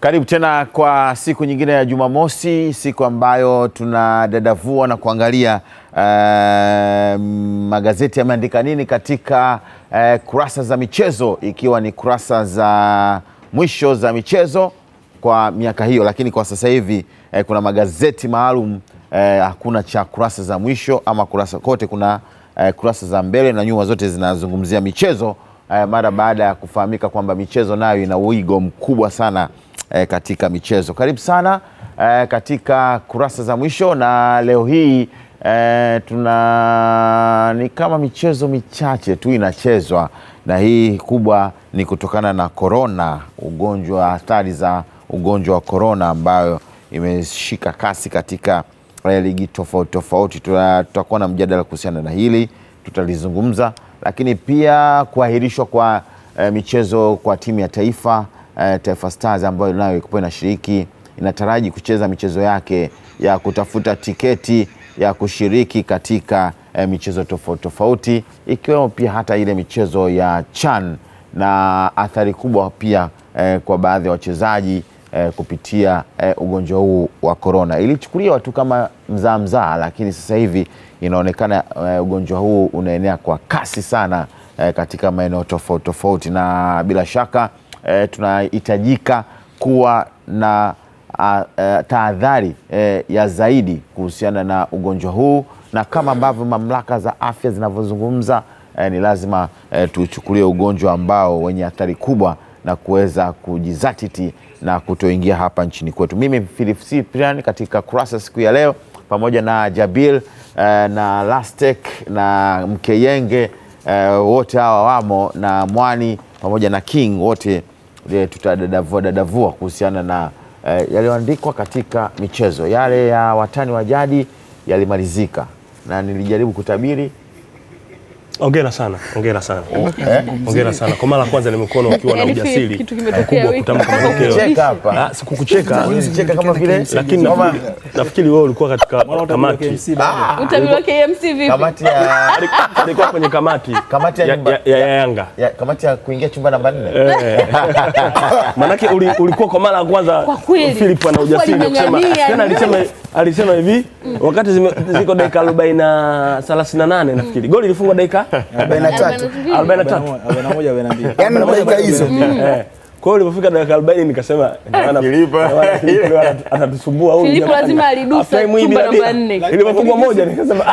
Karibu tena kwa siku nyingine ya Jumamosi, siku ambayo tunadadavua na kuangalia magazeti yameandika nini katika kurasa za michezo, ikiwa ni kurasa za mwisho za michezo kwa miaka hiyo. Lakini kwa sasa hivi kuna magazeti maalum, hakuna cha kurasa za mwisho ama kurasa kote, kuna kurasa za mbele na nyuma, zote zinazungumzia michezo mara baada ya kufahamika kwamba michezo nayo ina wigo mkubwa sana katika michezo. Karibu sana katika kurasa za mwisho, na leo hii ni kama michezo michache tu inachezwa, na hii kubwa ni kutokana na corona, ugonjwa, hatari za ugonjwa wa corona ambayo imeshika kasi katika ligi tofauti tofauti. Tutakuwa na mjadala kuhusiana na hili, tutalizungumza, lakini pia kuahirishwa kwa michezo kwa timu ya taifa Taifa Stars ambayo nayo ilikuwa inashiriki, inataraji kucheza michezo yake ya kutafuta tiketi ya kushiriki katika michezo tofauti tofauti, ikiwemo pia hata ile michezo ya CHAN, na athari kubwa pia kwa baadhi ya wachezaji kupitia ugonjwa huu wa corona. Ilichukuliwa tu kama mzaa, lakini sasa hivi inaonekana ugonjwa huu unaenea kwa kasi sana katika maeneo tofauti tofauti, na bila shaka tunahitajika kuwa na tahadhari ya zaidi kuhusiana na ugonjwa huu, na kama ambavyo mamlaka za afya zinavyozungumza, ni lazima tuchukulie ugonjwa ambao wenye athari kubwa na kuweza kujizatiti na kutoingia hapa nchini kwetu. Mimi Philip Cyprian katika kurasa siku ya leo, pamoja na Jabil na Lastek na Mkeyenge, wote hawa wamo, na Mwani pamoja na King, wote tutadadavua kuhusiana na yaliyoandikwa katika michezo. Yale ya watani wa jadi yalimalizika, na nilijaribu kutabiri. Hongera sana. Hongera sana. Kwa mara kwanza nimekuona ukiwa na ujasiri mkubwa kutamka matokeo. Sikukucheka. Unacheka kama vile, lakini nafikiri wewe ulikuwa katika kamati. Utabiri wa KMC vipi? Kamati alikuwa kwenye kamati ya Yanga. Kamati ya kuingia chumba namba 4. Manake ulikuwa kwa mara kwanza Philip ana ujasiri kusema. Tena alisema hivi wakati ziko dakika 38 nafikiri. Goli ilifungwa dakika 41. Yaani dakika hizo. Kwa hiyo ilipofika dakika 40 nikasema atatusumbua huyu. Philip lazima alidusa chumba namba 4. Ilipofungwa moja nikasema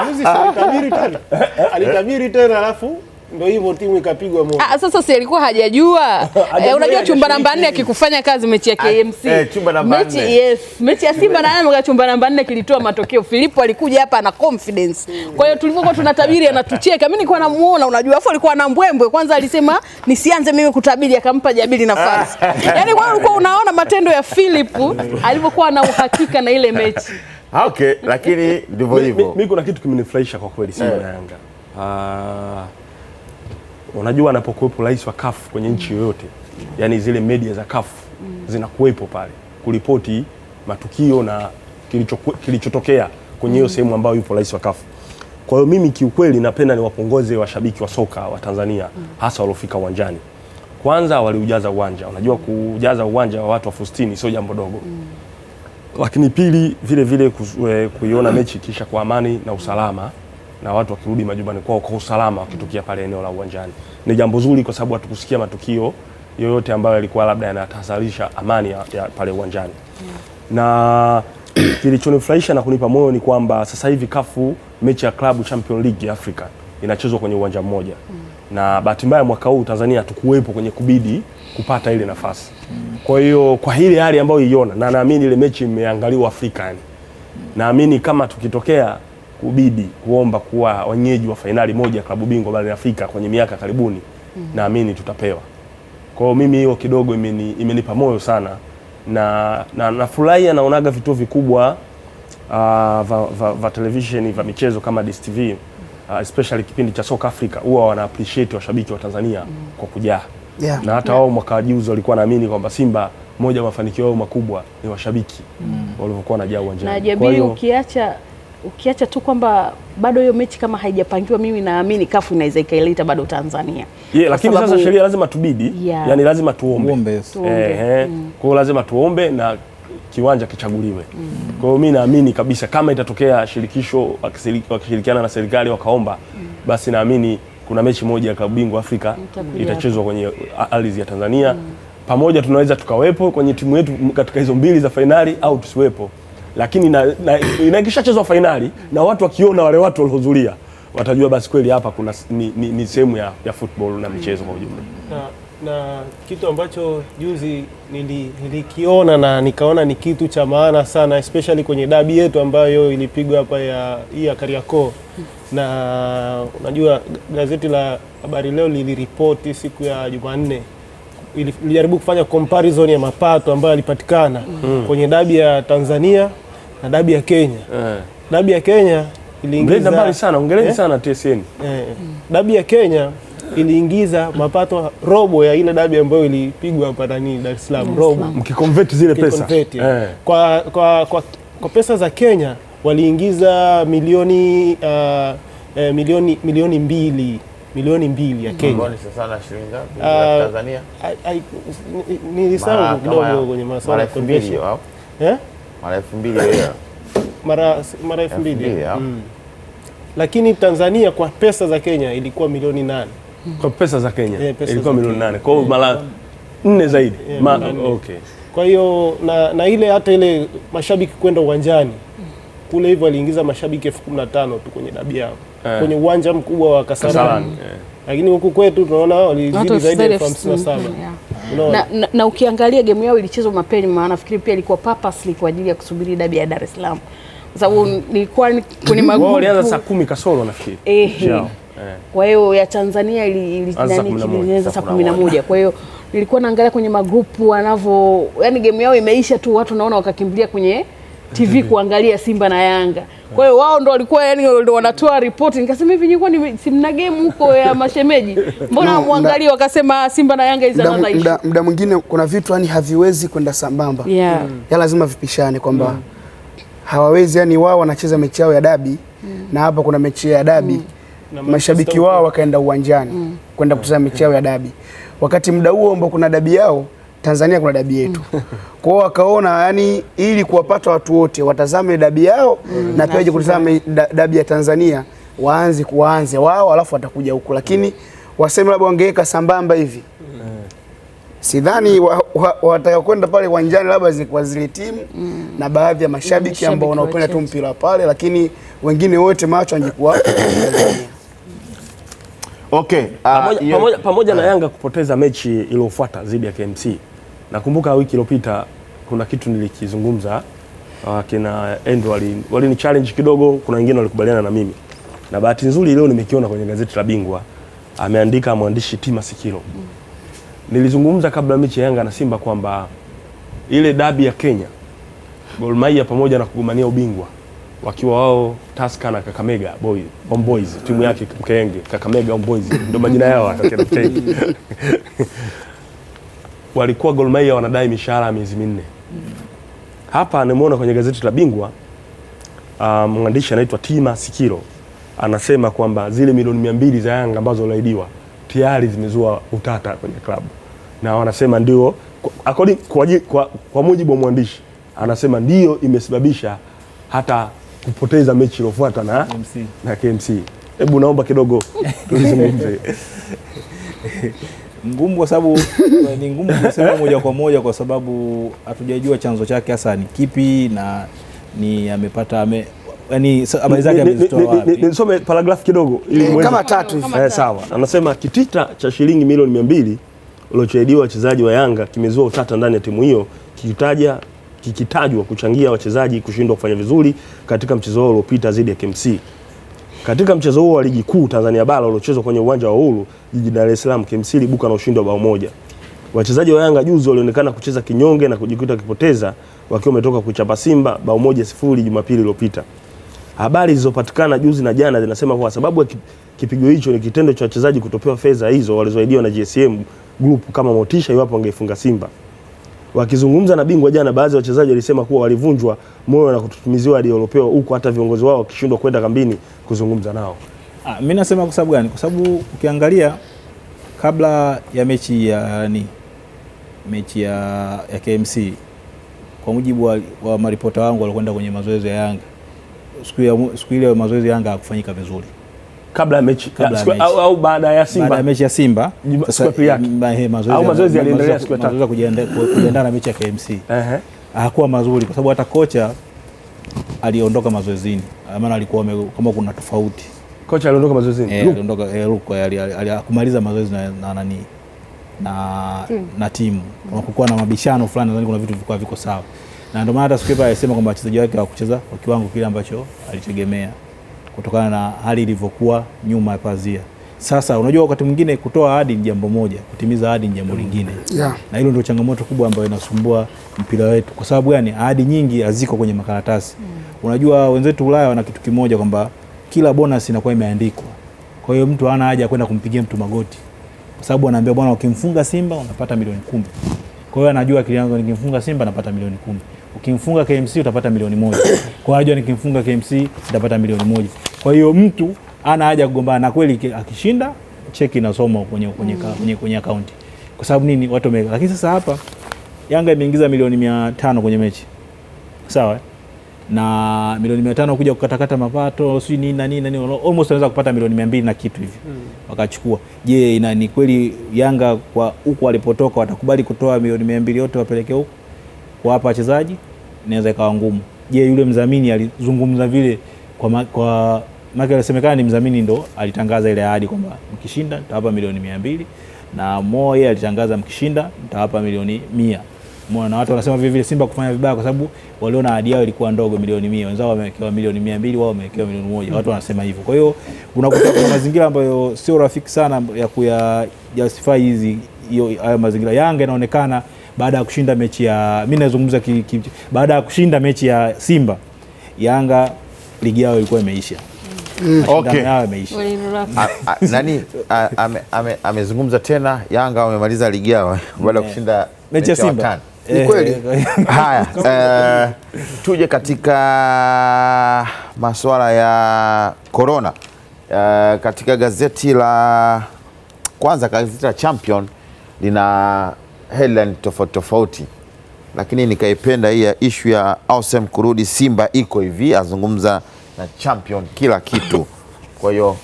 alitabiri tena alafu ndio hivyo timu ikapigwa moja. Sasa si alikuwa hajajua. Unajua chumba namba 4 akikufanya kazi mechi ya KMC. Chumba namba 4. Mechi ya Simba na Yanga chumba namba 4 kilitoa matokeo. Philip alikuja hapa na confidence. Kwa hiyo tulipokuwa tunatabiri anatucheka. Mimi nilikuwa namuona, unajua afu alikuwa na mbwembwe. Kwanza alisema nisianze mimi kutabiri, akampa Jabili nafasi. Yaani wewe ulikuwa unaona matendo ya Philip alipokuwa na uhakika na ile mechi. Okay, lakini ndivyo hivyo. Mimi kuna kitu kimenifurahisha kwa kweli Simba na Yanga. Unajua anapokuwepo rais wa CAF kwenye nchi yoyote, yani zile media za CAF zinakuwepo pale kuripoti matukio na kilichotokea kwenye hiyo sehemu ambayo yupo rais wa CAF. Kwa hiyo mimi kiukweli napenda niwapongoze washabiki wa soka wa Tanzania, hasa waliofika uwanjani. Kwanza waliujaza uwanja. Unajua kujaza uwanja wa watu 60 sio jambo dogo. Lakini pili vile kuiona mechi kisha kwa amani na usalama, na watu wakirudi majumbani kwao kwa usalama wakitokea pale eneo la uwanjani, ni jambo zuri, kwa sababu hatukusikia matukio yoyote ambayo yalikuwa labda yanatahadharisha amani ya pale uwanjani. Na kilichonifurahisha na kunipa moyo ni kwamba sasa hivi kafu mechi ya Club Champion League ya Afrika inachezwa kwenye uwanja mmoja. Na bahati mbaya mwaka huu Tanzania hatukuwepo kwenye kubidi kupata ile nafasi. Kwa hiyo kwa ile hali ambayo iona, na naamini ile mechi imeangaliwa Afrika yani. Naamini kama tukitokea kubidi kuomba kuwa wenyeji wa fainali moja ya klabu bingwa barani Afrika kwenye miaka karibuni, naamini tutapewa. Kwa hiyo mimi hiyo kidogo imenipa moyo sana, na nafurahia naonaga vituo vikubwa va television vya michezo kama DStv, especially kipindi cha Soka Africa, huwa wana appreciate washabiki wa Tanzania kwa kujaa. Na hata wao mwaka juzi walikuwa naamini kwamba Simba moja mafanikio yao makubwa ni washabiki walivyokuwa wanajaa uwanjani. Na Jabili ukiacha ukiacha tu kwamba bado hiyo mechi kama haijapangiwa, mimi naamini CAF inaweza ikaileta bado Tanzania. Lakini sasa sheria lazima tubidi, yani lazima tuombe. Kwa hiyo lazima tuombe na kiwanja kichaguliwe. Kwa hiyo mimi naamini kabisa kama itatokea shirikisho wakishirikiana na serikali wakaomba, basi naamini kuna mechi moja ya klabu bingwa Afrika itachezwa kwenye ardhi ya Tanzania. Pamoja tunaweza tukawepo kwenye timu yetu katika hizo mbili za fainali au tusiwepo. Lakini na ikishachezwa fainali na watu wakiona wale watu waliohudhuria watajua basi kweli hapa kuna ni sehemu ya football na michezo kwa ujumla. Na kitu ambacho juzi nilikiona na nikaona ni kitu cha maana sana, especially kwenye dabi yetu ambayo ilipigwa hapa ya Kariakoo. Na unajua gazeti la Habari Leo liliripoti siku ya Jumanne, ilijaribu kufanya comparison ya mapato ambayo yalipatikana kwenye dabi ya Tanzania na dabi ya Kenya. Dabi ya Kenya iliingiza mbali sana, ongeleni sana TSN. Dabi ya Kenya iliingiza mapato robo ya ile dabi ambayo ilipigwa hapa Dar es Salaam, robo. Mkiconvert zile pesa. Kwa pesa za Kenya waliingiza milioni mbili ya Kenya. Sasa na shilingi ngapi za Tanzania? Nilisahau kidogo kwenye masuala ya conversion. Mara 2000 mara 2000. Lakini Tanzania kwa pesa za Kenya ilikuwa milioni 8. Kwa pesa za Kenya ilikuwa milioni 8. Kwa hiyo mara 4 zaidi. Okay. Kwa hiyo na ile hata ile mashabiki kwenda uwanjani kule hivyo aliingiza mashabiki 15,000 tu kwenye dabi yao. Kwenye uwanja mkubwa wa Kasarani. Lakini huku kwetu tunaona walizidi zaidi ya 57. Na ukiangalia game yao ilichezwa mapema, nafikiri pia ilikuwa purposely kwa ajili ya kusubiri dabi ya Dar es Salaam. Kwa sababu nilikuwa kwenye magrupu walianza saa 10 kasoro nafikiri. Kwa hiyo ya Tanzania ilianza saa 11. Kwa hiyo nilikuwa naangalia kwenye magrupu yani game yao imeisha tu, watu naona wakakimbilia kwenye TV kuangalia Simba na Yanga. Kwa hiyo wao ndo walikuwa yani ndo wanatoa report. Nikasema hivi nyinyi kwani si mna game huko ya mashemeji? Mbona muangalie wakasema Simba na Yanga izanadaishi. Muda mwingine kuna vitu yani haviwezi kwenda sambamba. Ya lazima vipishane kwamba hawawezi yani wao wanacheza mechi yao ya dabi na hapa kuna mechi ya dabi. Mashabiki wao wakaenda uwanjani kwenda kutazama mechi yao ya dabi. Wakati muda huo ambao kuna dabi yao Tanzania kuna dabi yetu. Kwa hiyo wakaona yani ili kuwapata watu wote watazame dabi yao na pia waje kutazama dabi ya Tanzania, waanze wao alafu watakuja huko, lakini waseme labda wangeweka sambamba hivi. Sidhani wataka kwenda pale uwanjani labda zilikuwa zile timu na baadhi ya mashabiki ambao wanaopenda tu mpira pale, lakini wengine wote macho angekuwa Tanzania. Okay, pamoja na Yanga kupoteza mechi iliyofuata dhidi ya KMC. Nakumbuka wiki iliyopita kuna kitu nilikizungumza, kina Endo walini challenge kidogo, kuna wengine walikubaliana na mimi. Na bahati nzuri leo nimekiona kwenye gazeti la Bingwa, ameandika mwandishi Tima Sikilo. Nilizungumza kabla mechi ya Yanga na Simba kwamba ile dabi ya Kenya, Gor Mahia pamoja na kugomania ubingwa wakiwa wao Tusker na Kakamega Homeboys, timu yake Mkenge, Kakamega Homeboys ndio majina yao watakena mteki. Walikuwa Gor Mahia wanadai mishahara miezi 4. Hapa nimeona kwenye gazeti la Bingwa mwandishi anaitwa Tima Sikilo anasema kwamba zile milioni 200 za Yanga ambazo walaidiwa tayari zimezua utata kwenye klabu. Na wanasema ndio kwa mujibu wa mwandishi anasema ndio imesababisha hata kupoteza mechi iliyofuata na KMC. Hebu naomba kidogo tulizungumze. Ngumu kwa sababu ni ngumu kusema moja kwa moja kwa sababu hatujajua chanzo chake hasa ni kipi na ni amepata yani habari zake amezitoa wapi. Nisome paragraph kidogo kama 3. Sawa. Anasema kitita cha shilingi milioni 200 uliochaidiwa wachezaji wa Yanga kimezua utata ndani ya timu hiyo, kikitajwa kuchangia wachezaji kushindwa kufanya vizuri katika mchezo wao uliopita dhidi ya KMC. Katika mchezo huo wa ligi kuu Tanzania bara uliochezwa kwenye uwanja wa Uhuru jijini Dar es Salaam, KMC ilibuka na ushindi wa bao moja. Wachezaji wa Yanga juzi walionekana kucheza kinyonge na kujikuta kipoteza wakiwa wametoka kuchapa Simba bao 1-0 Jumapili iliyopita. Habari zilizopatikana juzi na jana zinasema kwa sababu ya kipigo hicho ni kitendo cha wachezaji kutopewa fedha hizo walizoahidiwa na GSM Group kama motisha iwapo wangefunga Simba. Wakizungumza na Bingwa jana, baadhi ya wachezaji walisema kuwa walivunjwa moyo na kututumiziwa hadi waliopewa, huku hata viongozi wao wakishindwa kwenda kambini kuzungumza nao. Mimi nasema kwa sababu gani? Kwa sababu ukiangalia kabla ya mechi ya KMC, kwa mujibu wa maripota wangu walikwenda kwenye mazoezi ya Yanga, siku ile mazoezi ya Yanga hakufanyika vizuri. Kabla ya mechi au baada ya Simba? Baada ya mechi ya Simba. Sasa mazoezi yaliendelea siku ya tatu kujiandaa na mechi ya KMC. Hakuwa mazuri kwa sababu hata kocha aliondoka mazoezini. Maana alikuwa kama kuna tofauti. Kocha aliondoka mazoezini? Aliondoka kumaliza mazoezi na timu. Kulikuwa na mabishano fulani, nadhani kuna vitu vilikuwa viko sawa. Na ndio maana hata Skipper alisema kwamba wachezaji wake hawakucheza kwa kiwango kile ambacho alitegemea, kutokana na hali ilivyokuwa nyuma ya pazia. Sasa unajua wakati mwingine kutoa ahadi ni jambo moja, kutimiza ahadi ni jambo lingine. Na hilo ndio changamoto kubwa ambayo inasumbua mpira wetu. Kwa sababu gani? Ahadi nyingi haziko kwenye makaratasi. Unajua wenzetu Ulaya wana kitu kimoja kwamba kila bonus inakuwa imeandikwa. Kwa hiyo mtu hana haja kwenda kumpigia mtu magoti. Kwa sababu anaambia bwana, ukimfunga Simba unapata milioni 10. Kwa hiyo anajua kiliango, nikimfunga Simba napata milioni 10. Ukimfunga KMC utapata milioni 1. Kwa hiyo nikimfunga KMC nitapata milioni 1. Kwa hiyo mtu ana haja kugombana, na kweli akishinda cheki inasoma kwenye akaunti. Kwa sababu nini? Watu wameka. Lakini sasa hapa Yanga imeingiza milioni 500 kwenye mechi. Sawa? Na milioni 500 kuja kukatakata mapato, si nini na nini, almost anaweza kupata milioni 200 na kitu hivi. Wakachukua. Je, ni kweli Yanga kwa huko alipotoka watakubali kutoa milioni 200 yote wapeleke huko kwa hapa wachezaji? Inaweza ikawa ngumu. Je, yule mdhamini alizungumza vile kwa maana inasemekana ni mdhamini ndo alitangaza ile ahadi kwamba mkishinda nitawapa milioni 200, na Moyo alitangaza mkishinda nitawapa milioni 100. Na watu wanasema vile vile Simba kufanya vibaya kwa sababu waliona ahadi yao ilikuwa ndogo, milioni 100, wenzao wamewekewa milioni 200, wao wamewekewa milioni 1. Watu wanasema hivyo. Kwa hiyo unakuta kuna mazingira ambayo sio rafiki sana ya kuya justify hayo mazingira. Yanga inaonekana baada ya kushinda mechi ya, mimi nazungumza baada ya kushinda mechi ya Simba, Yanga ligi yao ilikuwa imeisha. Okay. Nani amezungumza tena, Yanga wamemaliza ligi yao baada ya kushinda mechi ya Simba. Ni kweli. Haya, tuje katika masuala ya corona. Katika gazeti la Champion lina headline tofauti, lakini nikaipenda hii ya issue ya Ausem kurudi Simba iko hivi, azungumza na Champion kila kitu. Kwa hiyo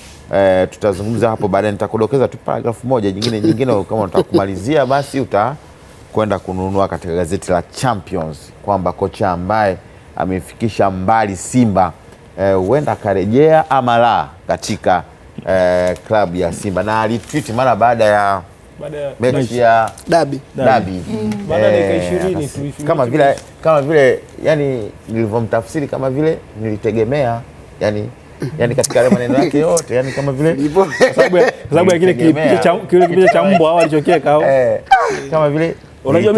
tutazungumza hapo baadaye, nitakudokeza tu paragrafu moja nyingine kama unataka kumalizia basi utakwenda kununua katika gazeti la Champions, kwamba kocha ambaye amefikisha mbali Simba huenda akarejea ama la katika klabu ya Simba, na alitweet mara baada ya mechi ya Dabi. Baada ya dakika 20 kama vile yani nilivyomtafsiri, kama vile nilitegemea yani katika yale maneno yake yote, yani kama vile sababu ya kile kipicha cha mbwa au alichokeka kama vile. Unajua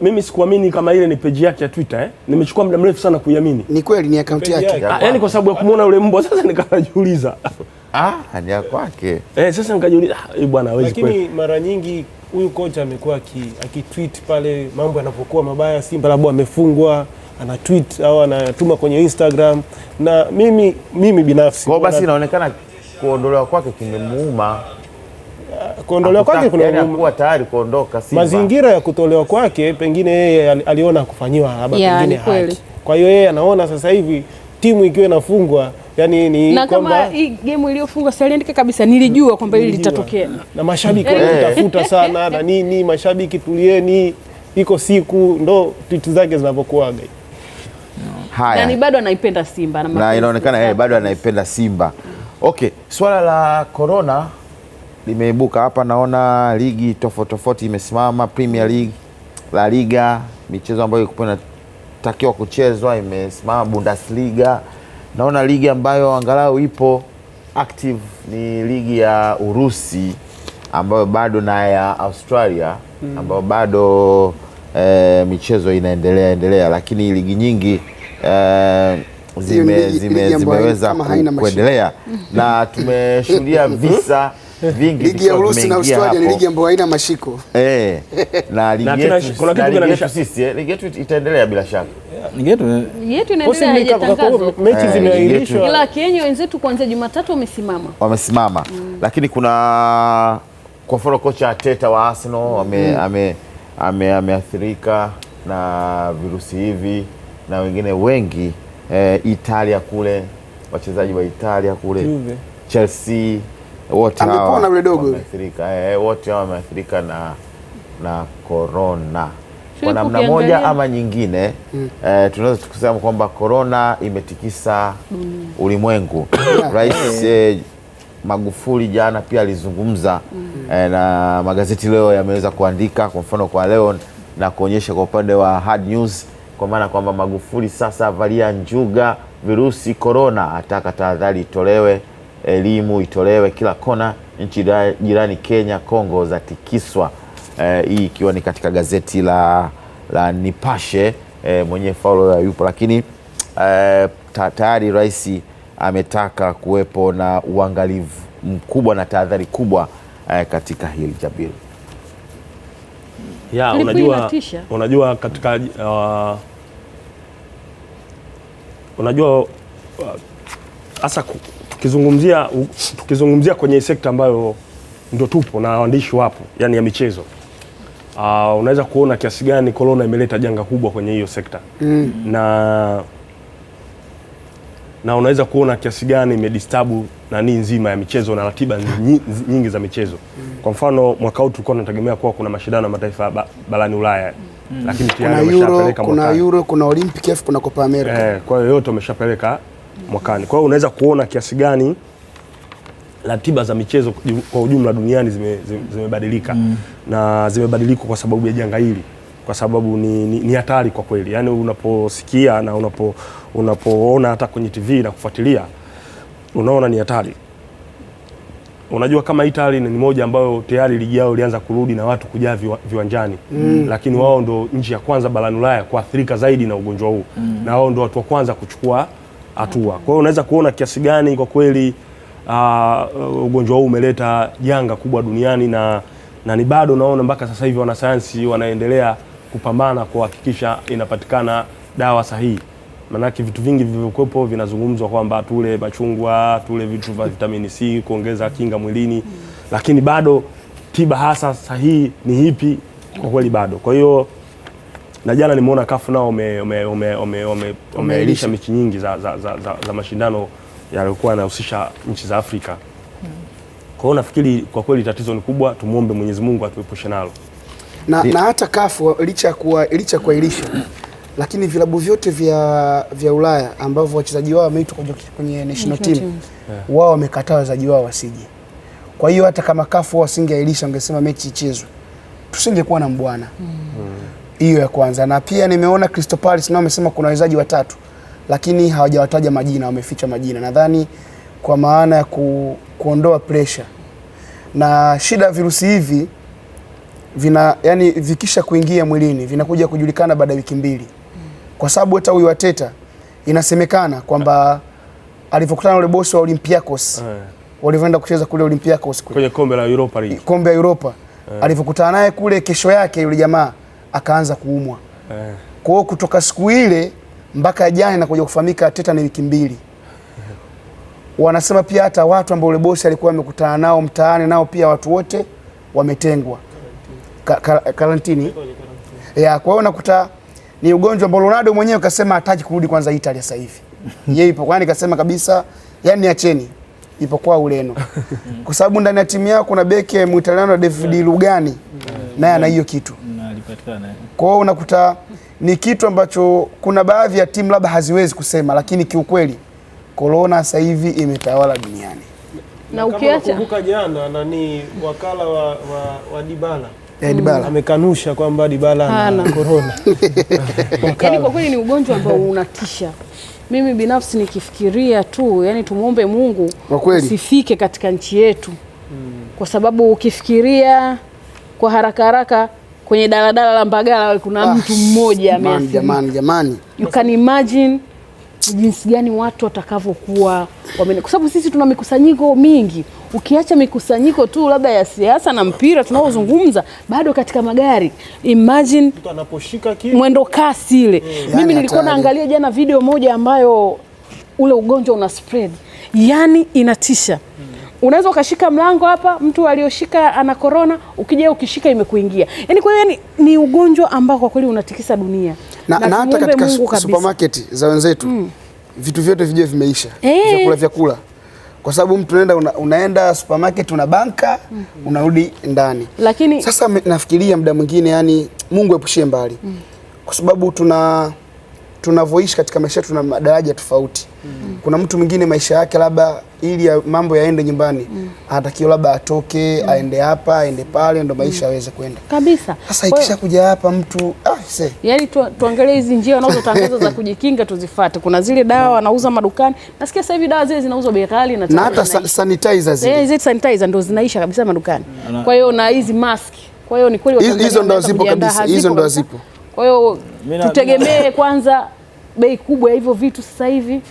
mimi sikuamini kama ile ni page yake ya Twitter nimechukua muda mrefu sana kuiamini. Ni kweli ni account yake. Yaani kwa sababu ya kumuona yule mbwa sasa nikajiuliza. Ni ya kwake. Sasa nikajiuliza bwana hawezi kweli. Lakini mara nyingi huyu kocha amekuwa akitweet pale mambo yanapokuwa mabaya, Simba labda amefungwa, ana tweet au anatuma kwenye Instagram, na mimi binafsi kwa basi inaonekana kuondolewa kwake kimemuuma. Kuondolewa kwake kuwa tayari kuondoka Simba. Mazingira ya kutolewa kwake pengine yeye aliona kufanyiwa labda pengine haki. Kwa hiyo yeye anaona sasa hivi timu ikiwa inafungwa, yani ni na kama hii game iliyofungwa saliandika kabisa, nilijua kwamba hili litatokea. Na mashabiki wanatafuta sana na nini, mashabiki tulieni, iko siku ndo tweet zake zinapokuaga. Haya. Yani bado anaipenda Simba na inaonekana bado anaipenda Simba. Okay, swala la corona limeibuka hapa. Naona ligi tofauti imesimama, Premier League, La Liga, michezo ambayo ilikuwa inatakiwa kuchezwa imesimama, Bundesliga. Naona ligi ambayo angalau ipo active ni ligi ya Urusi ambayo bado, na ya Australia ambayo bado michezo inaendelea, lakini ligi nyingi zimeweza kuendelea na tumeshuhudia visa vingi ligi ya Urusi na Australia ni ligi ambayo haina mashiko. Na ligi yetu sisi, ligi yetu itaendelea bila shaka. Ligi yetu inaendelea, haijatangazwa. Mechi zimeahirishwa. Ila Kenya wenzetu kuanzia Jumatatu wamesimama. Lakini kuna kwa mfano kocha Arteta wa Arsenal ameathirika na virusi hivi na wengine wengi Italia kule, wachezaji wa Italia kule Juve, Chelsea, wote hao wameathirika. Wote hao wameathirika na corona kwa namna moja ama nyingine. Tunaweza kusema kwamba corona imetikisa ulimwengu. Rais Magufuli jana pia alizungumza na magazeti leo yameweza kuandika kwa mfano kwa leo na kuonyesha kwa upande wa hard news, kwa maana kwamba Magufuli sasa valia njuga virusi corona, ataka tahadhari itolewe, elimu itolewe kila kona. Nchi jirani Kenya, Kongo zatikiswa. Hii ikiwa ni katika gazeti la Nipashe, mwenye Paulo yupo, lakini tayari rais ametaka kuwepo na uangalivu mkubwa na tahadhari kubwa katika hili Jabir. Unajua katika hasa tukizungumzia kwenye sekta ambayo ndio tupo na waandishi wapo, yani ya michezo, unaweza kuona kiasi gani corona imeleta janga kubwa kwenye hiyo sekta. Na unaweza kuona kiasi gani imedistabu nani nzima ya michezo na ratiba nyingi za michezo. Kwa mfano mwaka huu tulikuwa tunategemea kuwa kuna mashindano ya mataifa barani Ulaya, lakini tayari wameshapeleka kuna Euro, kuna Olympic, kuna Copa America. Kwa hiyo yote wameshapeleka mwakani. Kwa hiyo unaweza kuona kiasi gani ratiba za michezo kwa ujumla duniani zimebadilika. Na zimebadilika kwa sababu ya janga hili, kwa sababu ni hatari kwa kweli. Yaani unaposikia na unapoona hata kwenye TV na kufuatilia, unaona ni hatari. Unajua kama Italy ni moja ambayo tayari ligi yao ilianza kurudi na watu kujaa viwanjani. Lakini wao ndo nchi ya kwanza barani Ulaya kuathirika zaidi na ugonjwa huu. Na wao ndo watu wa kwanza kuchukua hatua. Kwa hiyo unaweza kuona kiasi gani kwa kweli ugonjwa huu umeleta janga kubwa duniani, na ni bado naona mpaka sasa hivi wanasayansi wanaendelea kupambana kuhakikisha inapatikana dawa sahihi. Manake vitu vingi vilivyokuwepo vinazungumzwa kwamba tule machungwa, tule vitu vya vitamini C kuongeza kinga mwilini, lakini bado tiba hasa sahihi ni ipi kwa kweli bado. Kwa hiyo na jana nimeona CAF nao wameailisha mechi nyingi za mashindano yaliokuwa yanahusisha nchi za Afrika. Kwa hiyo nafikiri kwa kweli tatizo ni kubwa, tumuombe Mwenyezi Mungu atuepushe nalo. Na hata CAF licha kuailisha, lakini vilabu vyote vya Ulaya ambavyo wachezaji wao wameitwa kwenye national team, wao wamekataa wachezaji wao wasije. Kwa hiyo hata kama CAF wasingeailisha, wangesema mechi ichezwe, tusingekuwa na mbwana. Hiyo ya kwanza. Na pia nimeona Crystal Palace nao wamesema kuna wachezaji watatu, lakini hawajawataja majina, wameficha majina. Nadhani kwa maana ya kuondoa pressure. Na shida ya virusi hivi yani vikisha kuingia mwilini vinakuja kujulikana baada ya wiki 2. Kwa sababu hata huyu Arteta inasemekana kwamba alivyokutana na yule bosi wa Olympiacos, walivyoenda kucheza kule Olympiacos kwenye kombe la Europa League. Kombe la Europa. Alivyokutana naye kule, kesho yake yule jamaa akaanza kuumwa. Kwa hiyo kutoka siku ile mpaka jana inakuja kufahamika Arteta ni wiki 2. Wanasema pia hata watu ambao yule bosi alikuwa amekutana nao mtaani nao pia watu wote wametengwa. Karantini. Kwa hiyo unakuta ni ugonjwa ambao Ronaldo mwenyewe kasema hataki kurudi kwanza Italia sasa hivi. Yeye ipo kwani kasema kabisa, yani niacheni. Ipo kwa Ureno. Kwa sababu ndani ya timu yao kuna beki Muitaliano David Lugani. Naye ana hiyo kitu. Kwa hiyo unakuta ni kitu ambacho kuna baadhi ya timu labda haziwezi kusema, lakini kiukweli corona sasa hivi imetawala duniani. Na ukiacha kumbuka jana nani wakala wa Dybala. Dybala amekanusha kwamba Dybala ana corona. Yaani kwa kweli ni ugonjwa ambao unatisha. Mimi binafsi nikifikiria tu, yani tumuombe Mungu usifike katika nchi yetu. Kwa sababu ukifikiria kwa haraka kwenye daladala la Mbagala kuna mtu mmoja ameathirika. Jamani. You can imagine jinsi gani watu watakavyokuwa kwa sababu sisi tuna mikusanyiko mingi, ukiacha mikusanyiko tu labda ya siasa na mpira tunaozungumza, bado katika magari imagine mtu anaposhika kitu mwendo kasi ile. Mimi nilikuwa naangalia jana video moja ambayo ule ugonjwa una spread, yani inatisha. Unaweza ukashika mlango hapa, mtu alioshika ana corona, ukija ukishika imekuingia. Yani kwa hiyo ni ugonjwa ambao kwa kweli unatikisa dunia. Na hata katika supermarket za wenzetu vitu vyote vije vimeisha. Vyakula. Kwa sababu mtu unaenda supermarket una banka, unarudi ndani. Lakini sasa nafikiria muda mwingine yani Mungu epushie mbali. Kwa sababu tunavoishi katika maisha tuna madaraja tofauti. Kuna mtu mwingine maisha yake labda ili mambo yaende nyumbani anatakiwa labda atoke aende hapa aende pale ndo maisha yaweze kwenda kabisa. Sasa ikisha kuja hapa mtu yani tuangalie hizi njia wanazotangaza za kujikinga tuzifuate. Kuna zile dawa wanauza madukani, nasikia sasa hivi dawa zile zinauzwa bei ghali na hata sanitizer zile sanitizer ndo zinaisha kabisa madukani. Kwa hiyo na hizi mask, kwa hiyo ni kweli hizo ndo zipo kabisa, hizo ndo zipo. Kwa hiyo tutegemee kwanza bei kubwa ya hivyo vitu sasa hivi.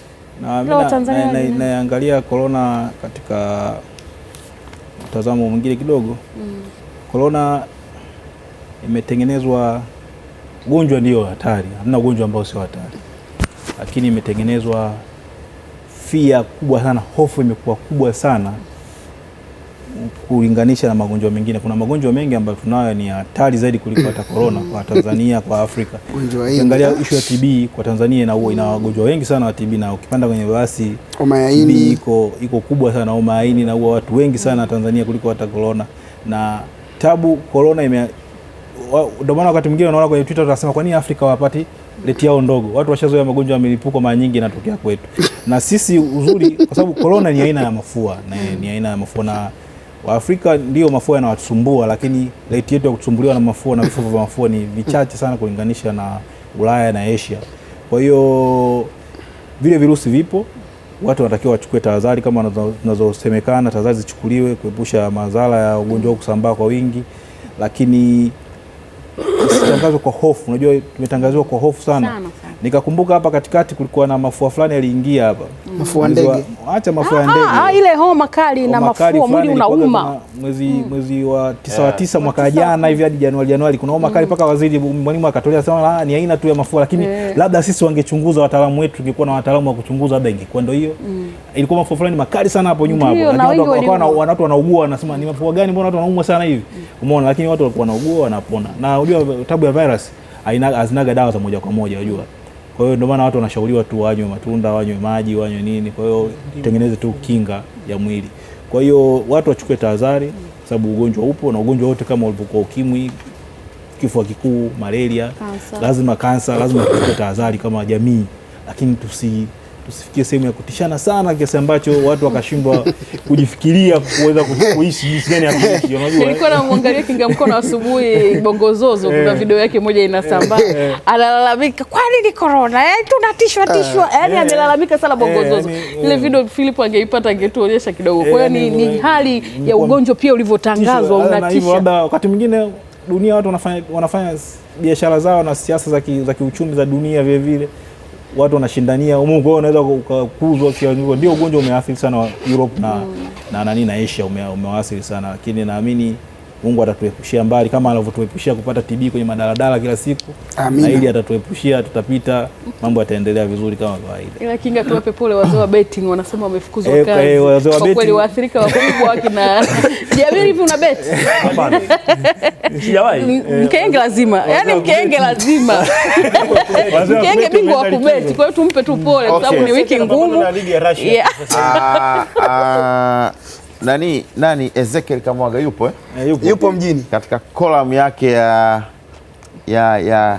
Naangalia corona katika mtazamo mwingine kidogo. Corona imetengenezwa, ugonjwa ndio hatari, hamna ugonjwa ambao sio hatari, lakini imetengenezwa fia kubwa sana, hofu imekuwa kubwa sana kulinganisha na magonjwa mengine. Kuna magonjwa mengi ambayo tunayo ni hatari zaidi kuliko hata corona kwa Tanzania, kwa Afrika. Ukiangalia issue ya TB kwa Tanzania ina wagonjwa wengi sana wa TB, na ukipanda kwenye basi TB iko kubwa sana, umaini na huwa watu wengi sana Tanzania kuliko hata corona. Na tabu corona ndio maana wakati mwingine unaona kwenye Twitter tunasema kwa nini Afrika wapati rate yao ndogo. Watu washazoea magonjwa ya milipuko mara nyingi yanatokea kwetu. Na sisi uzuri kwa sababu corona ni aina ya mafua, ni aina ya mafua, na Waafrika ndio mafua yanawasumbua, lakini rate yetu ya kusumbuliwa na mafua na vifo vya mafua ni vichache sana kulinganisha na Ulaya na Asia. Kwa hiyo vile virusi vipo, watu wanatakiwa wachukue tahadhari kama zinazosemekana, tahadhari zichukuliwe kuepusha madhara ya ugonjwa kusambaa kwa wingi, lakini isitangazwe kwa hofu. Unajua tumetangaziwa kwa hofu sana. Nikakumbuka hapa katikati kulikuwa na mafua fulani yaliingia hapa. Mafua ndege. Acha mafua ndege. Ile homa kali na mafua mwili unauma. Mwezi wa 9 mwaka jana hivi hadi Januari kuna homa kali mpaka waziri mwalimu akatolea sema ni aina tu ya mafua, lakini labda sisi wangechunguza, wataalamu wetu tungekuwa na wataalamu wa kuchunguza, labda ingekuwa ndio hiyo. Ilikuwa mafua fulani makali sana hapo nyuma hapo. Lakini watu wanaugua wanasema ni mafua gani, mbona watu wanaumwa sana hivi? Umeona, lakini watu walikuwa wanaugua wanapona. Na unajua tabu ya virus hazinaga dawa za moja kwa moja, unajua. Kwa hiyo ndio maana watu wanashauriwa tu wanywe matunda, wanywe maji, wanywe nini. Kwa hiyo tengeneze tu kinga ya mwili. Kwa hiyo watu wachukue tahadhari sababu ugonjwa upo, na ugonjwa wote kama ulivyokuwa ukimwi, kifua kikuu, malaria, lazima kansa, lazima tuchukue tahadhari kama jamii, lakini tusifikie sehemu ya kutishana sana kiasi ambacho watu wakashindwa kujifikiria kuweza kuishi jinsi gani ya kuishi. Unajua, nilikuwa naangalia Kinga Mkono asubuhi Bongozozo, kuna video yake moja inasambaa, analalamika kwa nini corona tunatishwa, yani amelalamika sana Bongozozo. Ile video Philip angeipata angetuonyesha kidogo. Kwa hiyo ni hali ya ugonjwa pia ulivyotangazwa unatisha. Labda wakati mwingine dunia watu wanafanya biashara zao na siasa za kiuchumi za dunia vile vile. Watu wanashindania Mungu, unaweza kukuzwa kiasi. Ndio ugonjwa umeathiri sana Europe na Asia umewaathiri sana, lakini naamini Mungu atatuepushia mbali kama alivyotuepushia kupata TB kwenye madaladala kila siku. Na ili atatuepushia, tutapita, mambo yataendelea vizuri kama kawaida. Ila Kinga, tuwape pole wazee wa betting, wanasema wamefukuzwa kazi. Kwa kweli waathirika wakubwa wakina Jabiri, hivi una bet? Hapana. Sijawahi. Mkenge lazima. Yaani mkenge lazima. Mkenge bingwa wa kubeti. Kwa hiyo tumpe tu pole kwa sababu ni wiki ngumu. Nani Ezekiel Kamwaga yupo yupo mjini katika column yake ya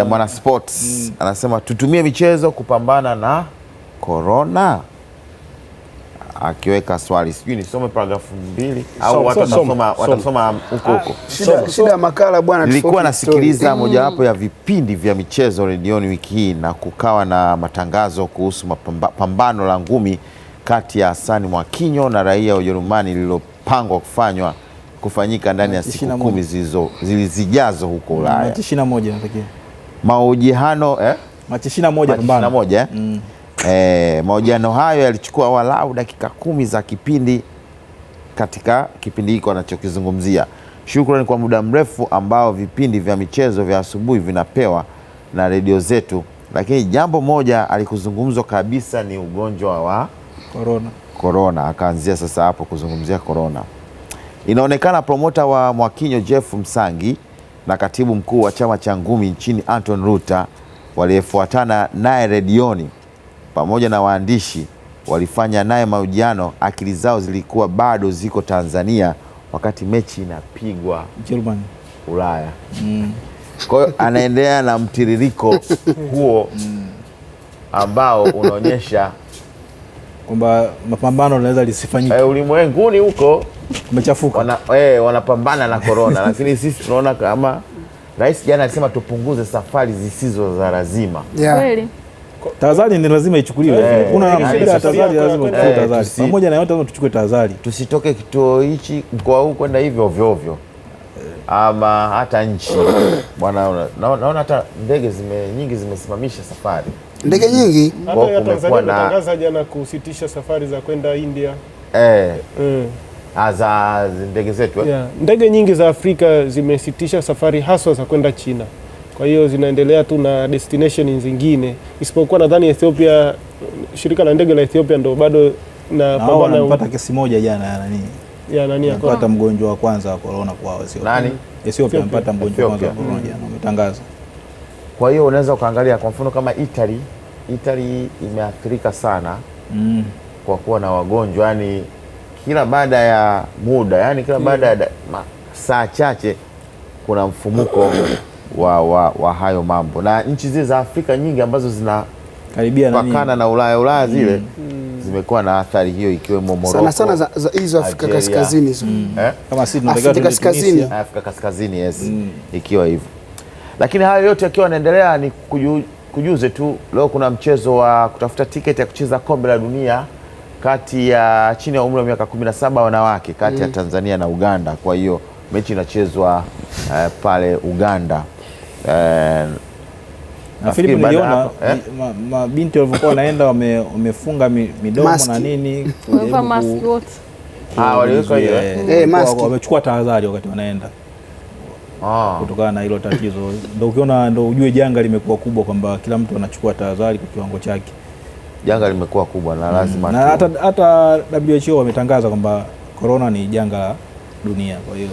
Mwana Sports anasema tutumie michezo kupambana na corona, akiweka swali, sijui nisome paragrafu 2 au watasoma huko. Shida ya makala bwana. Nilikuwa nasikiliza mojawapo ya vipindi vya michezo redioni wiki hii na kukawa na matangazo kuhusu pambano la ngumi kati ya Hassan Mwakinyo na raia wa Ujerumani lililopangwa kufanyika ndani ya siku 10 zilizijazo huko Ulaya. 21 natakia. Mahojiano Machi 21 pambano. 21 mahojiano hayo yalichukua walau dakika 10 za kipindi katika kipindi hiko anachokizungumzia. Shukrani kwa muda mrefu ambao vipindi vya michezo vya asubuhi vinapewa na redio zetu, lakini jambo moja alikuzungumzwa kabisa ni ugonjwa wa corona. Akaanzia sasa hapo kuzungumzia corona. Inaonekana promota wa Mwakinyo Jeff Msangi na katibu mkuu wa chama cha ngumi nchini Anton Ruta waliyefuatana naye redioni pamoja na waandishi walifanya naye mahojiano. Akili zao zilikuwa bado ziko Tanzania wakati mechi inapigwa Germany Ulaya. Kwa hiyo anaendelea na mtiririko huo ambao unaonyesha kwamba mapambano yanaweza lisifanyike. Ulimwenguni huko umechafuka. Wanapambana na corona lakini sisi tunaona kama rais jana alisema tupunguze safari zisizo za lazima. Kweli. Tahadhari ni lazima ichukuliwe. Kuna mpira ya tahadhari lazima tuchukue tahadhari. Pamoja na yote lazima tuchukue tahadhari. Tusitoke kituo hichi mkoa huu kwenda hivyo ovyo ovyo. Ama hata nchi. Bwana naona hata ndege nyingi zimesimamisha safari. Ndege nyingi hata ya Tanzania imetangaza jana kusitisha safari za kwenda India. Za ndege zetu. Ndege nyingi za Afrika zimesitisha safari haswa za kwenda China. Kwa hiyo zinaendelea tu na destination zingine, isipokuwa nadhani Ethiopia, shirika la ndege la Ethiopia ndo bado na pambana. Wanapata kesi moja jana ya nani akapata mgonjwa wa kwanza wa corona kwao. Nani? Ethiopia amepata mgonjwa wa kwanza wa corona jana, wametangaza. Kwa hiyo unaweza ukaangalia kwa mfano kama Italy imeathirika sana kwa kuwa na wagonjwa, yani kila baada ya muda, yani kila baada ya saa chache kuna mfumuko wa hayo mambo, na nchi zile za Afrika nyingi ambazo zina karibia pakana na Ulaya zile zimekuwa na athari hiyo, ikiwemo Morocco sana za hizo Afrika Kaskazini hizo. Kama sisi tunataka Afrika Kaskazini, yes. Ikiwa hivyo, lakini hayo yote yakiwa yanaendelea, ni kujuze tu leo kuna mchezo wa kutafuta tiketi ya kucheza kombe la dunia kati ya chini ya umri wa miaka 17 wanawake kati ya Tanzania na Uganda. Kwa hiyo mechi inachezwa pale Uganda. Nafikiri niliona mabinti walivyokuwa wanaenda wamefunga midomo na nini, wamevaa mask wote. Waliweka hiyo mask, wamechukua tahadhari wakati wanaenda kutokana na hilo tatizo. Ndio ukiona ndio ujue janga limekuwa kubwa, kwamba kila mtu anachukua tahadhari kwa kiwango chake. Janga limekuwa kubwa na lazima na hata WHO wametangaza kwamba corona ni janga la dunia. Kwa hiyo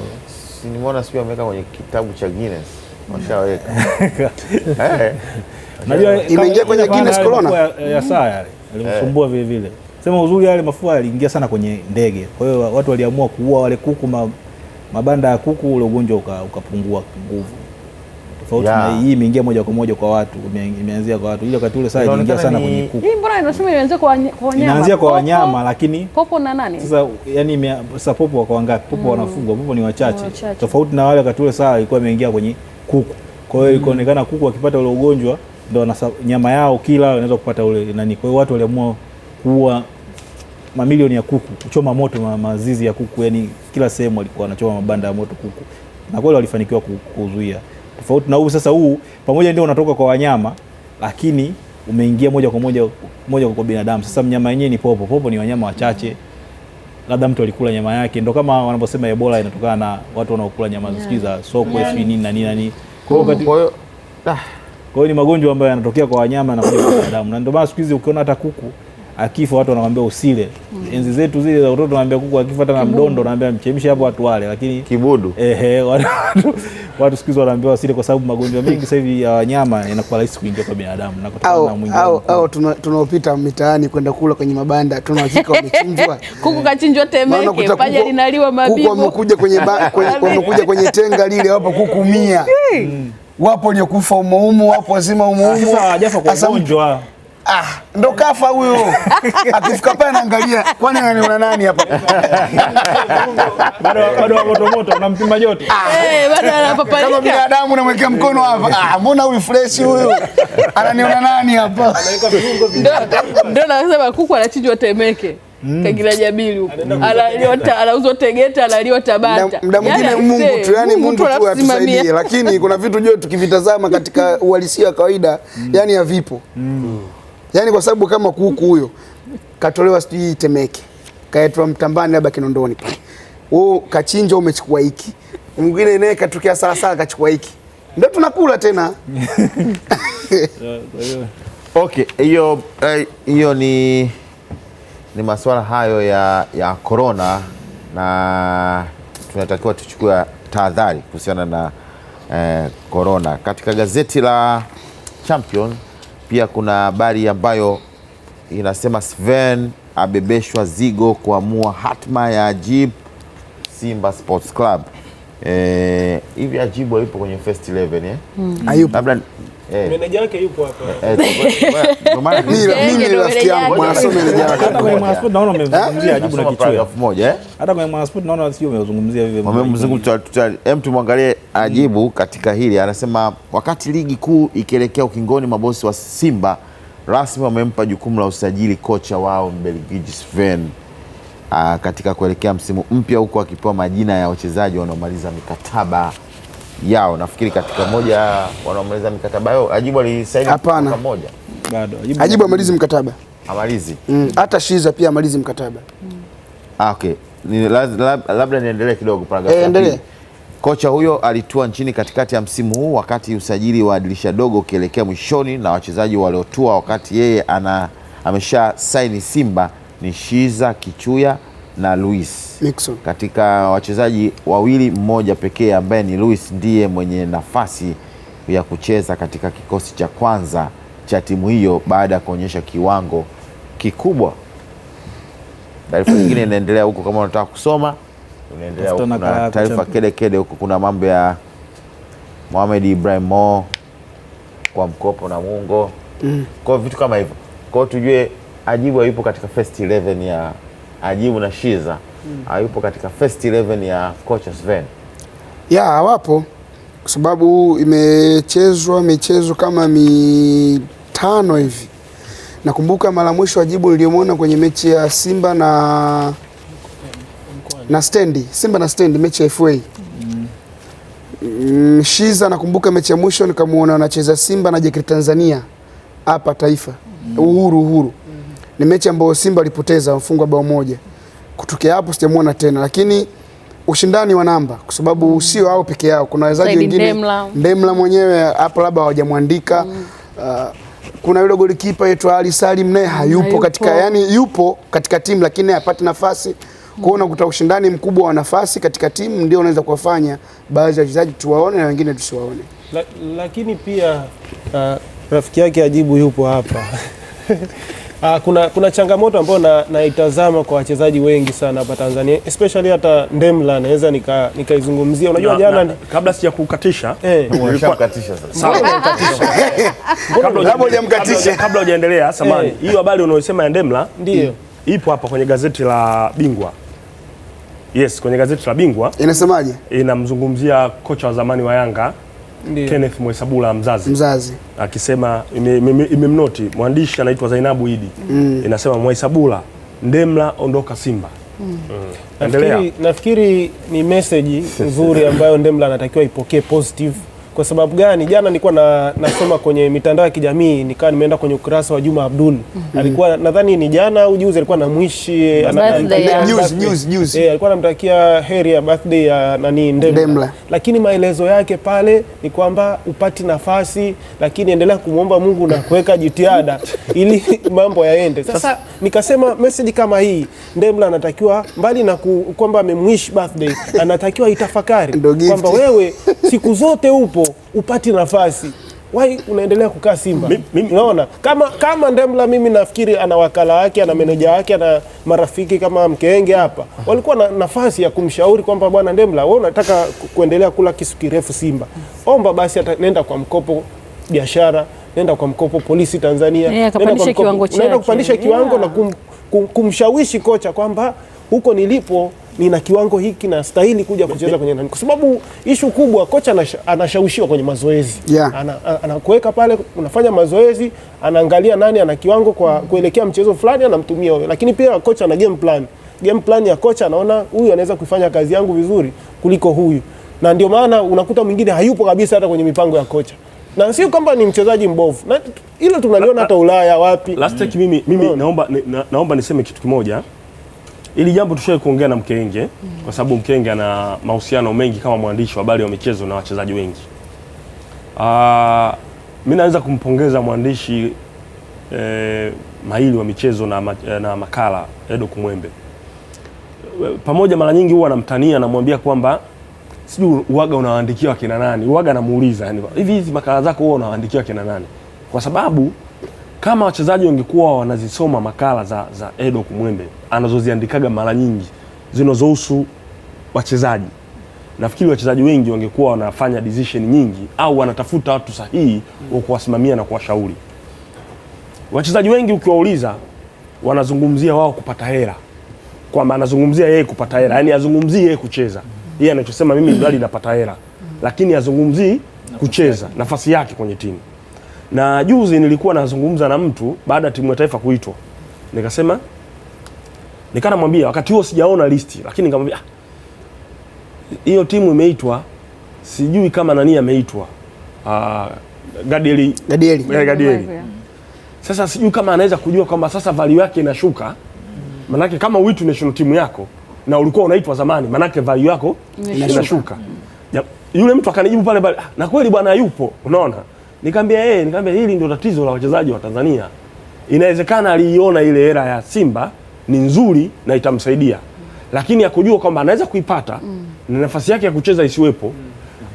nimeona sio ameweka kwenye kitabu cha Guinness, washaweka. Najua imeingia kwenye Guinness corona ya saa yale alimsumbua vile vile. Sema uzuri yale mafua yaliingia sana kwenye ndege. Kwa hiyo watu waliamua kuua wale kuku, mabanda ya kuku, ule ugonjwa ukapungua nguvu. Tofauti na hii imeingia moja kwa moja kwa watu, imeanzia kwa watu. Ile wakati ule saa iliingia sana kwenye kuku. Hii mbona inasema imeanzia kwa wanyama? Inaanzia kwa wanyama, lakini popo na nani? Sasa yani sasa popo wako wangapi? Popo wanafugwa, popo ni wachache. Tofauti na wale wakati ule saa ilikuwa imeingia kwenye kuku. Kwa hiyo ilionekana kuku akipata ule ugonjwa ndio nyama yao kila wanaweza kupata ule nani. Kwa hiyo watu waliamua kuua mamilioni ya kuku, kuchoma moto mazizi ya kuku, yani kila sehemu walikuwa wanachoma mabanda ya moto kuku. Na kweli walifanikiwa kuzuia. Tofauti na huu sasa, huu pamoja ndio unatoka kwa wanyama, lakini umeingia moja kwa binadamu. Sasa mnyama yenyewe ni popo. Popo ni wanyama wachache, labda mtu alikula nyama yake. Ndio kama wanaposema Ebola inatokana na watu wanaokula nyama za sokwe, nini na nini. Kwa hiyo ni magonjwa ambayo yanatokea kwa wanyama na kwa binadamu. Na ndio maana siku hizi ukiona hata kuku akifa watu wanakuambia usile. Enzi zetu zile za watoto wanaambia kuku akifa hata na mdondo wanaambia mchemshe hapo watu wale, lakini kibudu watu siku hizi wanaambiwa usile, kwa sababu magonjwa mengi sasa hivi ya wanyama yanakuwa rahisi kuingia kwa binadamu na kutokana na mwingine. Au tunaopita mitaani kwenda kula kwenye mabanda tunahakika wamechinjwa. Kuku kachinjwa Temeke, paja linaliwa mabibo. Kuku wamekuja kwenye tenga lile, wapo kuku 100. Wapo waliokufa umoumu, wapo wazima umoumu. Sasa hajafa kwa ugonjwa. Ndo kafa huyo. Akifika pale anaangalia, kwani anaona nani hapa? Bado wa moto unampima joto. Bado anapapalika. Kama binadamu unamwekea mkono hapa. Mbona huyu fresh huyu? Ananiona nani hapa? Ndio nasema kuku anachinjwa Temeke. Kagila Jabili huko. Anauzwa Tegeta, analiwa Tabata. Muda mwingine Mungu tu, yani Mungu tu atusaidie, lakini kuna vitu jeu tukivitazama katika uhalisia wa kawaida yani havipo. Yani kwa sababu kama kuku huyo katolewa sijui Temeke, kaetwa Mtambani labda Kinondoni pale. Wewe kachinja umechukua hiki. Mwingine naye katokea sala kachukua hiki. Ndio tunakula tena. Okay, hiyo ni masuala hayo ya corona, na tunatakiwa tuchukue tahadhari kuhusiana na corona. Katika gazeti la Champion pia kuna habari ambayo inasema Sven abebeshwa zigo kuamua hatma ya Ajib Simba Sports Club. Hivi Ajibu alipo kwenye first 11 Ayupo. Labda meneja yake yupo hapa. Mimi rafiki yangu mwanasoma meneja yake. Hata kwenye Mwanasport naona umezungumzia Ajibu na Kichwa. moja Hata kwenye Mwanasport naona sio umezungumzia vile. Wamemzungumza. Tumwangalie Ajibu katika hili, anasema wakati ligi kuu ikielekea ukingoni, mabosi wa Simba rasmi wamempa jukumu la usajili kocha wao Mbelgiji Sven katika kuelekea msimu mpya, huko akipewa majina ya wachezaji wanaomaliza mikataba yao. Nafikiri katika moja wanaomaliza mikataba yao Ajibu alisaini mwaka mmoja. Bado Ajibu amalizi mkataba. Amalizi. Hata Shiza pia amalizi mkataba. Okay. Labda niendelee kidogo paragraph. Endelee. Kocha huyo alitua nchini katikati ya msimu huu wakati usajili wa dirisha dogo ukielekea mwishoni, na wachezaji waliotua wakati yeye amesha saini Simba ni Shiza, Kichuya na Luis Nixon. Katika wachezaji wawili, mmoja pekee ambaye ni Luis ndiye mwenye nafasi ya kucheza katika kikosi cha kwanza cha timu hiyo baada ya kuonyesha kiwango kikubwa. Taarifa nyingine inaendelea huko, kama unataka kusoma unaendelea huko. Kuna taarifa kede huko, kuna mambo ya Mohamed Ibrahim Mo kwa mkopo na Mungo. Kwa vitu kama hivyo. Kwa tujue Ajibu hayupo katika first 11 ya Ajibu na Shiza. Hayupo katika first 11 ya kocha Sven. Hawapo kwa sababu imechezwa michezo kama 5 hivi. Nakumbuka mara mwisho Ajibu nilimuona kwenye mechi ya Simba na Stendi. Simba na Stendi, mechi ya FA. Shiza nakumbuka mechi ya mwisho nikamuona anacheza Simba na JKT Tanzania hapa Taifa. Uhuru. Ni mechi ambayo Simba alipoteza mfungwa bao moja. Kutokea hapo sijamuona tena, lakini ushindani wa namba kwa sababu sio hao peke yao, kuna wachezaji wengine. Ndemla mwenyewe hapo labda hawajamwandika. Kuna yule golikipa yetu Ali Salim naye hayupo katika, yani yupo katika timu lakini hapati nafasi. Kuona kuta ushindani mkubwa wa nafasi katika timu ndio unaweza kuwafanya baadhi ya wachezaji tuwaone na wengine tusiwaone. Lakini pia rafiki yake Ajibu yupo hapa. Kuna changamoto ambayo naitazama kwa wachezaji wengi sana hapa Tanzania, especially hata Ndemla naweza nikaizungumzia. Unajua jana kabla sija kukatisha Nimeshakukatisha sasa. Kabla hujaendelea samani. Hiyo habari unayosema ya Ndemla ndio ipo hapa kwenye gazeti la Bingwa. Yes, kwenye gazeti la Bingwa. Inasemaje? Inamzungumzia kocha wa zamani wa Yanga Kenneth Mwesabula mzazi. Akisema imemnoti mwandishi anaitwa Zainabu Idi. Inasema Mwesabula, Ndemla ondoka Simba. Nafikiri ni message nzuri ambayo Ndemla anatakiwa ipokee positive. Kwa sababu gani? Jana nilikuwa nasoma kwenye mitandao ya kijamii, nikawa nimeenda kwenye ukurasa wa Juma Abdul. Alikuwa nadhani ni jana au juzi alikuwa anamwishi juzi. Alikuwa anamtakia heri ya birthday ya Ndemla. Lakini maelezo yake pale ni kwamba upati nafasi lakini endelea kumuomba Mungu na kuweka jitihada ili mambo yaende. Sasa nikasema message kama hii Ndemla anatakiwa mbali na kwamba amemwish birthday, anatakiwa itafakari kwamba wewe siku zote upo upati nafasi, why unaendelea kukaa Simba? Unaona kama Ndemla, mimi nafikiri ana wakala wake, ana meneja wake, ana marafiki kama Mkenge hapa, walikuwa na nafasi ya kumshauri kwamba bwana Ndemla, wewe unataka kuendelea kula kisu kirefu Simba, omba basi nenda kwa mkopo biashara, nenda kwa mkopo Polisi Tanzania, nenda kupandisha kiwango na kumshawishi kocha kwamba huko nilipo nina kiwango hiki na stahili kuja kucheza kwenye nani, kwa sababu issue kubwa kocha anashawishiwa kwenye mazoezi. Anakuweka pale, unafanya mazoezi, anaangalia nani ana kiwango kwa kuelekea mchezo fulani, anamtumia wewe. Lakini pia kocha ana game plan ya kocha, anaona huyu anaweza kufanya kazi yangu vizuri kuliko huyu, na ndio maana unakuta mwingine hayupo kabisa hata kwenye mipango ya kocha, na sio kwamba ni mchezaji mbovu, na hilo tunaliona hata Ulaya wapi. Last week mimi naomba niseme kitu kimoja. Ili jambo tushaye kuongea na Mkenge, kwa sababu Mkenge ana mahusiano mengi kama mwandishi wa habari wa michezo na wachezaji wengi. Mimi naweza kumpongeza mwandishi mahiri wa michezo na makala Edo Kumwembe. Pamoja mara nyingi huwa anamtania, anamwambia kwamba sijui uwaga unawaandikia kina nani. Uwaga anamuuliza yani, hizi makala zako huwa unawaandikia kina nani? Kwa sababu kama wachezaji wangekuwa wanazisoma makala za Edo Kumwembe anazoziandikaga mara nyingi zinazohusu wachezaji, nafikiri wachezaji wengi wangekuwa wanafanya decision nyingi au wanatafuta watu sahihi wa kuwasimamia na kuwashauri. Wachezaji wengi ukiwauliza wanazungumzia wao kupata hela, kwamba anazungumzia yeye kupata hela, yani azungumzie yeye kucheza. Yeye anachosema mimi ndio napata hela, lakini azungumzii kucheza, nafasi yake kwenye timu. Na juzi nilikuwa nazungumza na mtu baada ya timu ya taifa kuitwa. Nikanamwambia, wakati huo sijaona listi, lakini nikamwambia hiyo timu imeitwa, sijui kama nani ameitwa. Gadieli. Sasa sijui kama anaweza kujua kwamba sasa value yake inashuka. Manake kama uitu national team yako na ulikuwa unaitwa zamani, manake value yako inashuka. Yule mtu akanijibu pale, na kweli bwana yupo, unaona? Nikamwambia hili ndio tatizo la wachezaji wa Tanzania. Inawezekana aliiona ile era ya Simba ni nzuri na itamsaidia, lakini akujua kwamba anaweza kuipata na nafasi yake ya kucheza isiwepo.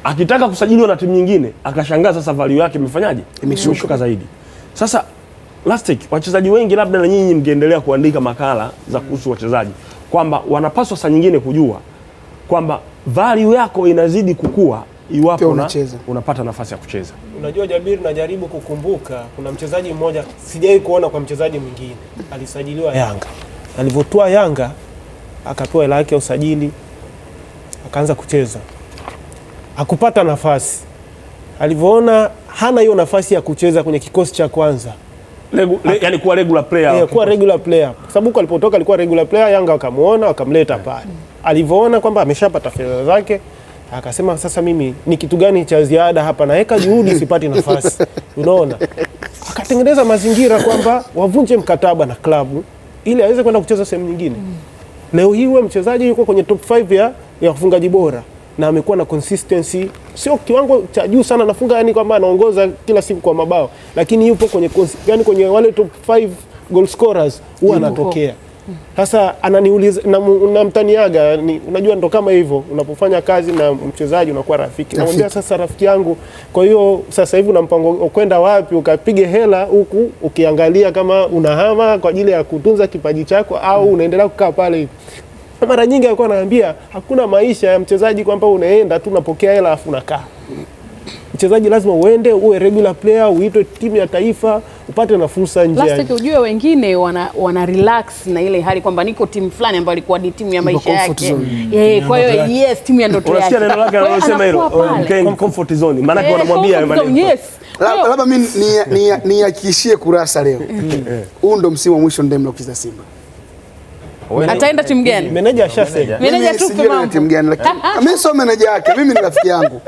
Akitaka kusajiliwa na timu nyingine, akashangaa sasa value yake imefanyaje? Imeshuka zaidi. Sasa last week wachezaji wengi, labda na nyinyi mngeendelea kuandika makala za kuhusu wachezaji, kwamba wanapaswa saa nyingine kujua kwamba value yako inazidi kukua iwapo unapata nafasi ya kucheza. Unajua Jabir, najaribu kukumbuka kuna mchezaji mmoja sijawahi kuona kwa mchezaji mwingine, alisajiliwa Yanga. Alivyotoa Yanga akapewa hela yake ya usajili, akaanza kucheza, hakupata nafasi. Alivyoona hana hiyo nafasi ya kucheza kwenye kikosi cha kwanza, yani kuwa regular player. Kuwa regular player. Kwa sababu alipotoka alikuwa regular player, Yanga wakamuona, wakamleta pale. Alivyoona kwamba ameshapata fedha zake, akasema sasa mimi ni kitu gani cha ziada hapa, naweka juhudi sipati nafasi. Unaona? Akatengeneza mazingira kwamba wavunje mkataba na klabu ili aweze kwenda kucheza sehemu nyingine. Leo hii huyo mchezaji yuko kwenye top 5 ya wafungaji bora na amekuwa na consistency, sio kiwango cha juu sana nafunga, yani kwamba anaongoza kila siku kwa mabao, lakini yupo kwenye yani kwenye wale top 5 goal scorers huwa anatokea. Sasa ananiuliza na mtaniaga, unajua ndo kama hivyo unapofanya kazi na mchezaji unakuwa rafiki. Namwambia sasa rafiki yangu, kwa hiyo sasa hivi una mpango kwenda wapi ukapige hela huku ukiangalia kama unahama kwa ajili ya kutunza kipaji chako au unaendelea kukaa pale hivi? Mara nyingi alikuwa anaambia hakuna maisha ya mchezaji kwamba unaenda tu unapokea hela afu unakaa. Mchezaji lazima uende uwe regular player, uitwe timu ya taifa, upate na fursa nje. Last ujue wengine wana relax na ile hali kwamba niko timu fulani ambayo ilikuwa ni timu ya maisha yake. Kwa hiyo yes, timu ya ndoto yake. Unasikia neno lake anasema hilo, comfort zone. Maana kwa anamwambia yes. Labda mimi niakishie kurasa leo. Huu ndo msimu wa mwisho Ndemla kucheza Simba. Ataenda timu gani? Meneja ashasema. Meneja tu kwa timu gani, lakini mimi sio meneja yake, mimi ni rafiki yangu.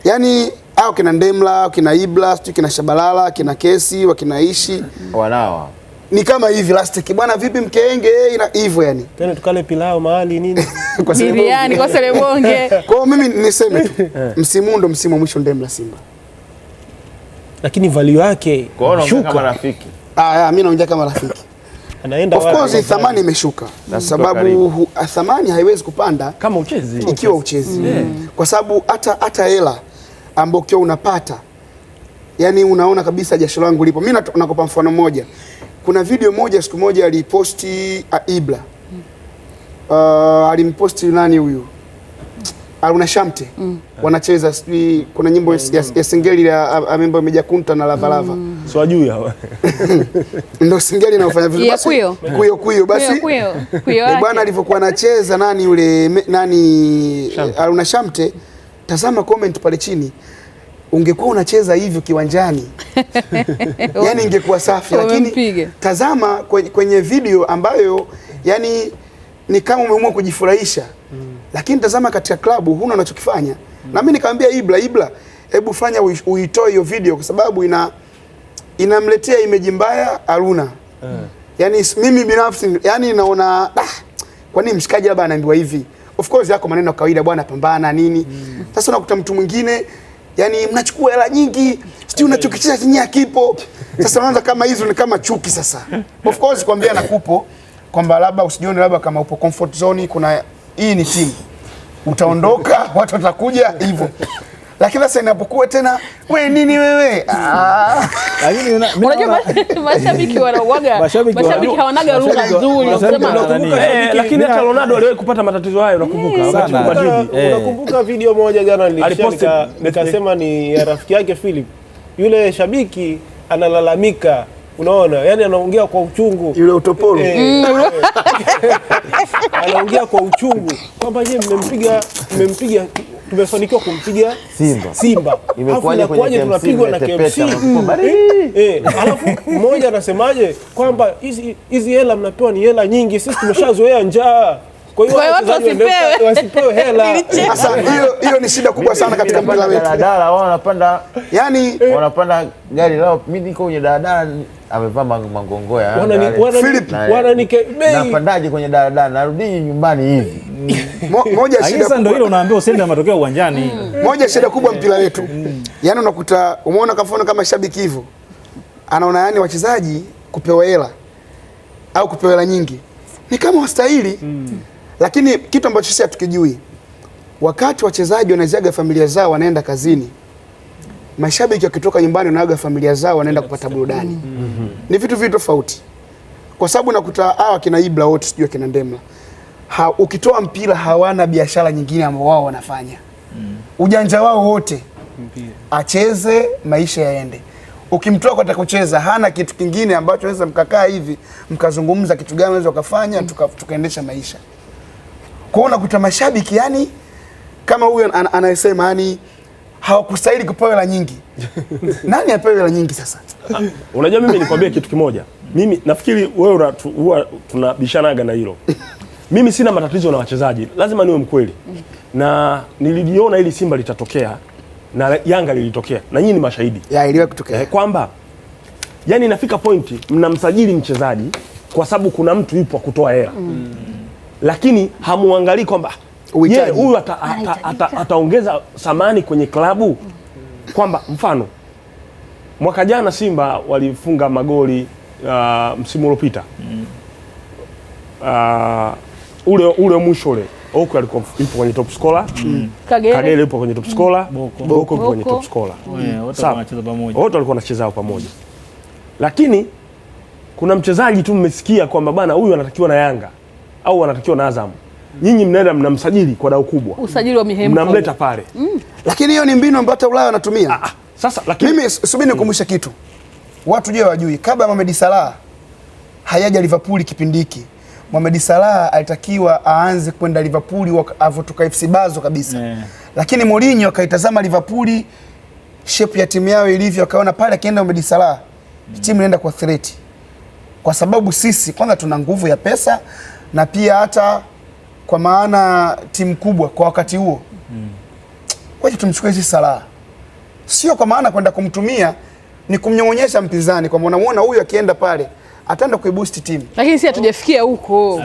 Yaani au kina Ndemla, kina Ibla, kina Shabalala, kina Kesi, wakina Ishi wanawa ni kama hivi last bwana, vipi Mkenge ina hivyo yani. Tena tukale pilao mahali nini? Kwa biriani kwa selebonge. Kwa mimi niseme tu msimu ndo msimu wa mwisho Ndemla Simba. Lakini value yake shuka kama rafiki. Mimi naongea kama rafiki. Anaenda of course thamani imeshuka kwa sababu thamani haiwezi kupanda kama uchezi ikiwa uchezi. Kwa sababu hata hela ambayo ukiwa unapata, yani unaona kabisa jasho langu lipo. Mimi nakupa mfano mmoja. Kuna video moja siku moja aliposti Ibla. Alimposti nani huyu? Aruna Shamte wanacheza, sijui kuna nyimbo ya Singeli ya amemba Meja Kunta na Lavalava. So ajui hawa. Ndio Singeli inafanya vizuri basi. Kuyo basi. Bwana alivyokuwa anacheza nani yule Aruna Shamte, tazama comment pale chini. Ungekuwa unacheza hivyo kiwanjani yani ingekuwa safi, lakini tazama kwenye video ambayo yani ni kama umeamua kujifurahisha. Lakini tazama katika klabu huna unachokifanya. Na mimi nikamwambia Ibla, hebu fanya uitoe hiyo video kwa sababu inamletea image mbaya Aruna. Yani mimi binafsi yani naona kwa nini mshikaji labda anaambiwa hivi? Of course yako maneno kawaida, bwana pambana nini. Sasa unakuta mtu mwingine yani mnachukua hela nyingi, sio unachokicheza chenye kipo. Sasa unaanza kama hizo ni kama chuki sasa. Of course kwambia nakupo kwamba labda usijione labda kama upo comfort zone, kuna hii ni timu. Utaondoka, watu watakuja hivyo. Lakini sasa inapokuwa tena wewe nini wewe? Lakini unajua mashabiki wanauaga, mashabiki hawanaga lugha nzuri kusema. Lakini hata Ronaldo aliwahi kupata matatizo hayo, unakumbuka? Wakati wa Madrid. Unakumbuka video moja jana nilishare nikasema ni ya rafiki yake Philip. Yule shabiki analalamika, unaona? Yaani anaongea kwa uchungu. Yule utopolo. Anaongea kwa uchungu kwamba yeye mmempiga tumefanikiwa kumpiga Simba. Imekuwaje tunapigwa na KMC? Alafu mmoja anasemaje kwamba hizi hela mnapewa ni hela nyingi, sisi tumeshazoea njaa. Kwa hiyo wasipewe hela. Sasa hiyo ni shida kubwa sana katika mpira wetu. Daladala wao wanapanda, yani wanapanda gari lao, mimi niko kwenye daladala amevaa mangongoya. Napandaje kwenye daladala, narudi nyumbani hivi. Moja shida sasa ndio hilo unaambiwa usende na matokeo uwanjani. Moja shida kubwa mpira wetu. Yaani unakuta umeona kafano kama shabiki hivyo. Anaona yani wachezaji kupewa hela au kupewa hela nyingi ni kama wastahili. Lakini kitu ambacho sisi hatukijui, wakati wachezaji wanaziaga familia zao wanaenda kazini, mashabiki wakitoka nyumbani wanaaga familia zao wanaenda kupata burudani. Ni vitu tofauti. Kwa sababu nakuta hawa kina Ibla wote sijui kina Ndemla. Ukitoa mpira hawana biashara nyingine ambao wao wanafanya. Ujanja wao wote acheze, maisha yaende. Ukimtoa kwa kucheza hana kitu kingine ambacho unaweza mkakaa hivi mkazungumza kitu gani unaweza ukafanya tukaendesha maisha. Kwa hiyo unakuta mashabiki yani kama huyo anayesema yani hawakustahili kupewa hela nyingi. Nani apewe hela nyingi sasa? Unajua mimi nikwambia kitu kimoja. Mimi nafikiri wewe tunabishanaga na hilo. Mimi sina matatizo na wachezaji, lazima niwe mkweli. Na nilijiona ili Simba litatokea na Yanga lilitokea na nyinyi ni mashahidi. Iliwahi kutokea. Kwamba yani inafika pointi mnamsajili mchezaji kwa sababu kuna mtu yupo kutoa hela. Lakini hamuangalii kwamba yeye huyu ataongeza thamani kwenye klabu. Kwamba mfano mwaka jana Simba walifunga magoli msimu uliopita. Ule mwisho ule Oko alikuwa yupo kwenye top scorer, Kagere yupo kwenye top scorer, Boko yupo kwenye top scorer. Wote wanacheza pamoja. Wote walikuwa wanacheza pamoja. Lakini kuna mchezaji tu mmesikia kwamba bana huyu anatakiwa na Yanga au anatakiwa na Azam. Nyinyi mnaenda mnamsajili kwa dau kubwa. Usajili wa mihemko. Mnamleta pale. Lakini hiyo ni mbinu ambayo hata Ulaya wanatumia. Sasa lakini mimi subiri nikukumbusha kitu. Watu je wajui kabla Mohamed Salah hayaja Liverpool kipindi hiki. Mohamed Salah alitakiwa aanze kwenda Liverpool avotoka FC Bazo kabisa. Lakini Mourinho akaitazama Liverpool shape ya timu yao ilivyo, akaona pale akienda Mohamed Salah timu inaenda kwa threat. Kwa sababu sisi kwanza tuna nguvu ya pesa na pia hata kwa maana timu kubwa kwa wakati huo. Wacha tumchukue hizi Salah. Sio kwa maana kwenda kumtumia ni kumnyong'onyesha mpinzani kwamba unamuona huyu akienda pale ataenda kuiboost team. Lakini sisi hatujafikia huko.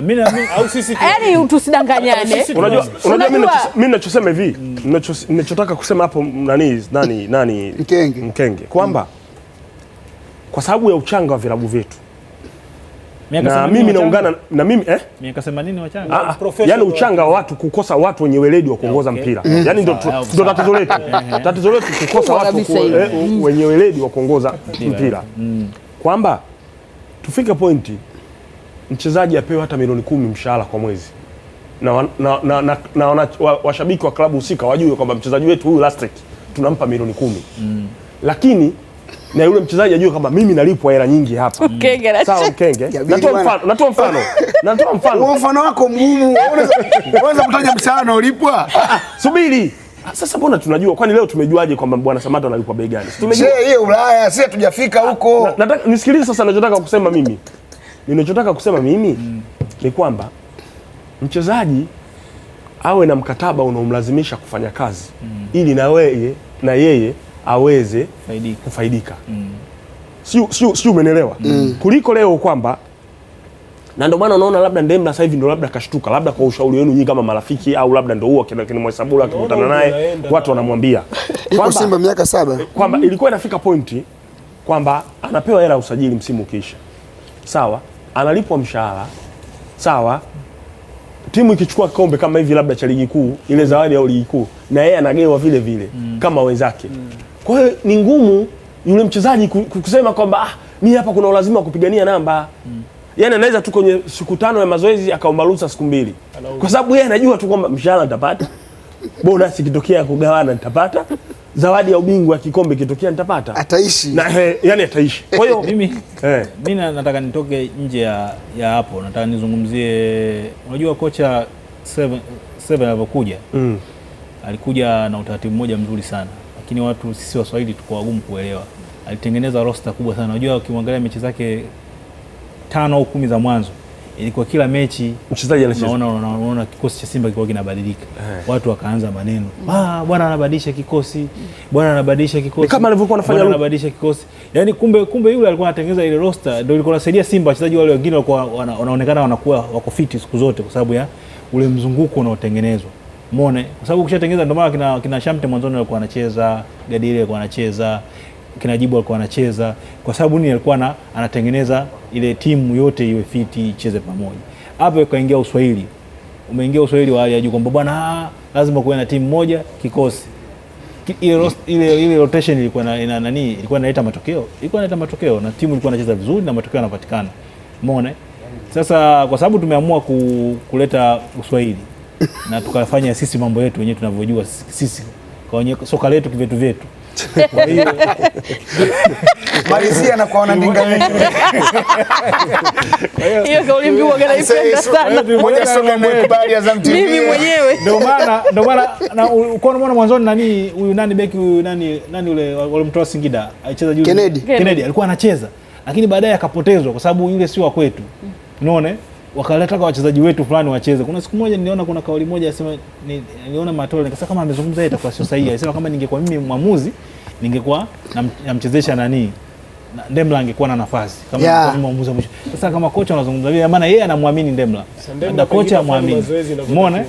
Au sisi yaani tusidanganyane. Unajua mimi ninachosema hivi, ninachotaka kusema hapo nani Mkenge kwamba kwa sababu ya uchanga wa vilabu vyetu. Na mimi naungana na mimi miaka 80 wachanga. Yaani uchanga wa watu, kukosa watu wenye weledi wa kuongoza mpira. Yaani ndio tatizo letu. Tatizo letu kukosa watu wenye weledi wa kuongoza mpira. Kwamba tufike pointi mchezaji apewe hata milioni 10 mshahara kwa mwezi. na washabiki wa klabu husika wajue kwamba mchezaji wetu huyu Lastek tunampa milioni 10. Lakini na yule mchezaji ajue kwamba mimi nalipwa hela nyingi hapa. Sawa Mkenge. Natoa mfano. Huo mfano wako mgumu. Unaweza kutaja mshahara na ulipwa? Subiri. Sasa mbona tunajua? Kwani leo tumejuaje kwamba Bwana Samatta analipwa bei gani? Tumejua hiyo Ulaya, sisi hatujafika huko. Nataka nisikilize sasa ninachotaka kusema mimi. Ni kwamba mchezaji awe na mkataba unaomlazimisha kufanya kazi ili na yeye aweze kufaidika. Si umeelewa? Kuliko leo kwamba, na ndio maana unaona labda Ndemla sasa hivi ndio labda kashtuka, labda kwa ushauri wenu nyinyi kama marafiki, au labda ndio huo kina Mwesabula akikutana naye watu wanamwambia kwamba Simba miaka 7 kwamba ilikuwa inafika pointi kwamba anapewa hela ya usajili msimu ukiisha. Sawa, analipwa mshahara. Sawa, timu ikichukua kombe kama hivi labda cha ligi kuu, ile zawadi ya ligi kuu, na yeye anagewa vile vile kama wenzake. Kwa hiyo ni ngumu yule mchezaji kusema kwamba mimi hapa kuna ulazima wa kupigania namba. Yaani anaweza tu kwenye siku 5 ya mazoezi akaomba ruhusa siku 2. Kwa sababu yeye anajua tu kwamba mshahara nitapata. Bonus ikitokea kugawana nitapata. Zawadi ya ubingwa kikombe kitokea nitapata. Ataishi. Na yani ataishi. Kwa hiyo mimi nataka nitoke nje ya hapo. Nataka nizungumzie, unajua kocha Seven alipokuja alikuja na utaratibu mmoja mzuri sana, lakini watu sisi Waswahili tuko wagumu kuelewa. Alitengeneza roster kubwa sana. Unajua ukimwangalia mechi zake 5 au 10 za mwanzo, ilikuwa kila mechi mchezaji anacheza. Unaona kikosi cha Simba kilikuwa kinabadilika. Watu wakaanza maneno, bwana anabadilisha kikosi, bwana anabadilisha kikosi. Kama alivyokuwa anafanya anabadilisha kikosi. Yaani kumbe yule alikuwa anatengeneza ile roster, ndio ilikuwa inasaidia Simba. Wachezaji wale wengine walikuwa wanaonekana wanakuwa wako fit siku zote kwa sababu ya ule mzunguko unaotengenezwa. Umeona? Kwa sababu ukishatengeneza, ndio maana kina Shamte mwanzoni alikuwa anacheza, Gadile alikuwa anacheza, kina Jibu alikuwa anacheza, kwa sababu ni alikuwa anatengeneza ile timu yote iwe fiti icheze pamoja. Hapo ikaingia Uswahili. Umeingia Uswahili wa hali ya juu kwamba bwana lazima kuwe na timu moja kikosi. Ile rotation ilikuwa ilikuwa inaleta matokeo na timu ilikuwa inacheza vizuri na matokeo yanapatikana. Umeona? Sasa kwa sababu tumeamua kuleta Uswahili na tukafanya sisi mambo yetu wenyewe tunavyojua sisi kwa soka letu kivyetu. Kwa hiyo Malaysia na kwaona ndinga. Hiyo kauli mbiu wanaipenda sana. Moja soka mkubali Azam TV. Mimi mwenyewe. Ndio maana na unaona mwanzoni huyu beki huyu ule walimtoa Singida alicheza juzi. Kennedy alikuwa anacheza, lakini baadaye akapotezwa kwa sababu yule si wa kwetu. Unaona? Wakaleta kwa wachezaji wetu fulani wacheze. Kuna siku moja niliona kuna kauli moja anasema, niliona Matola nikasema kama amezungumza yeye itakuwa sio sahihi. Alisema kama ningekuwa mimi mwamuzi ningekuwa namchezesha Ndemla angekuwa na nafasi kama mimi mwamuzi wa mwisho. Sasa kama kocha anazungumza vile, maana yeye anamwamini Ndemla. Ndio kocha amwamini. Umeona?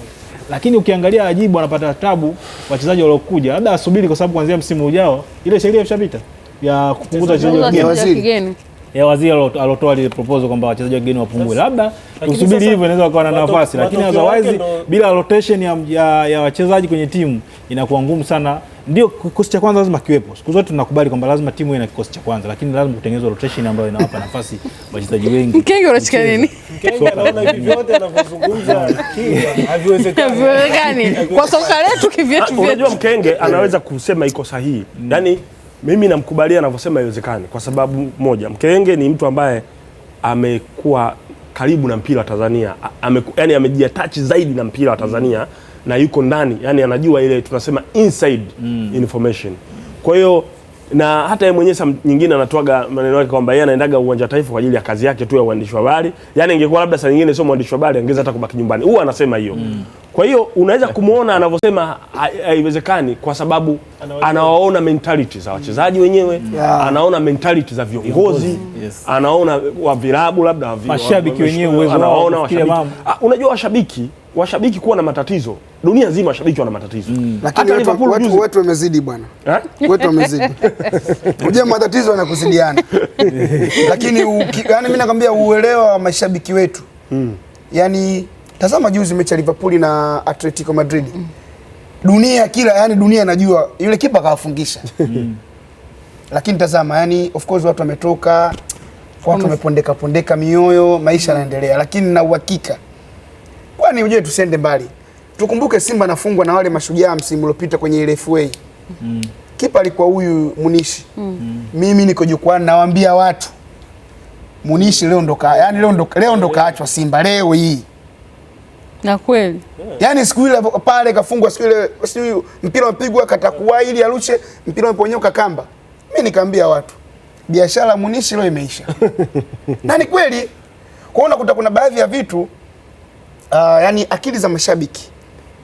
Lakini ukiangalia Ajibu anapata tabu wachezaji waliokuja. Labda asubiri kwa sababu kuanzia msimu ujao ile sheria imeshapita ya kupunguza wachezaji wa kigeni. Ya waziri alotoa ile proposal kwamba wachezaji wageni wapungue. Labda tusubiri hivyo inaweza kuwa na nafasi, lakini otherwise bila rotation ya wachezaji kwenye timu inakuwa ngumu sana. Ndio kikosi cha kwanza lazima kiwepo. Siku zote tunakubali kwamba lazima timu iwe na kikosi cha kwanza, lakini lazima kutengenezwa rotation ambayo inawapa nafasi wachezaji wengi. Mkenge unachika nini? Mkenge anaona hivi vyote anavyozungumza haviwezekani. Kwa soka letu kivyetu. Unajua Mkenge anaweza kusema iko sahihi. Yaani mimi namkubalia anavyosema haiwezekani kwa sababu moja, Mkenge ni mtu ambaye amekuwa karibu na mpira wa Tanzania, yani amejiattach zaidi na mpira wa Tanzania na yuko ndani, yani anajua ile tunasema inside information. Kwa hiyo na hata yeye mwenyewe nyingine anatoaga maneno yake kwamba yeye anaendaga uwanja wa Taifa kwa ajili ya kazi yake tu ya uandishi wa habari. Yani ingekuwa labda saa nyingine sio mwandishi wa habari angeza hata kubaki nyumbani. Huwa anasema hiyo. Kwa hiyo unaweza kumuona anavyosema haiwezekani kwa sababu anawaona mentality za wachezaji wenyewe, anaona mentality za viongozi, anaona wa vilabu labda mashabiki wenyewe uwezo wao kufikiria mambo. Unajua washabiki kuwa na matatizo. Dunia nzima washabiki wana matatizo. Lakini watu wamezidi bwana. Watu wamezidi. Unajua matatizo yanakuzidiana. Lakini yani mimi nakwambia uelewa wa mashabiki wetu. Yani tazama juzi mechi ya Liverpool na Atletico Madrid. Dunia dunia inajua yule kipa kawafungisha. Lakini tazama yani of course watu wametoka, watu wamepondeka mioyo, maisha yanaendelea, lakini na uhakika Kwani uje tusende mbali. Tukumbuke Simba nafungwa na wale Mashujaa msimu uliopita kwenye ile FA. Kipa alikuwa huyu Munishi. Mimi niko jukwani nawaambia watu Munishi leo ndo kaachwa Simba leo hii. Na kweli. Yaani siku ile pale kafungwa siku ile mpira mpigwa katakuwa ili arushe mpira umeponyoka kamba. Mimi nikaambia watu biashara Munishi leo imeisha. Na ni kweli. Kwa unakuta kuna baadhi ya vitu yani akili za mashabiki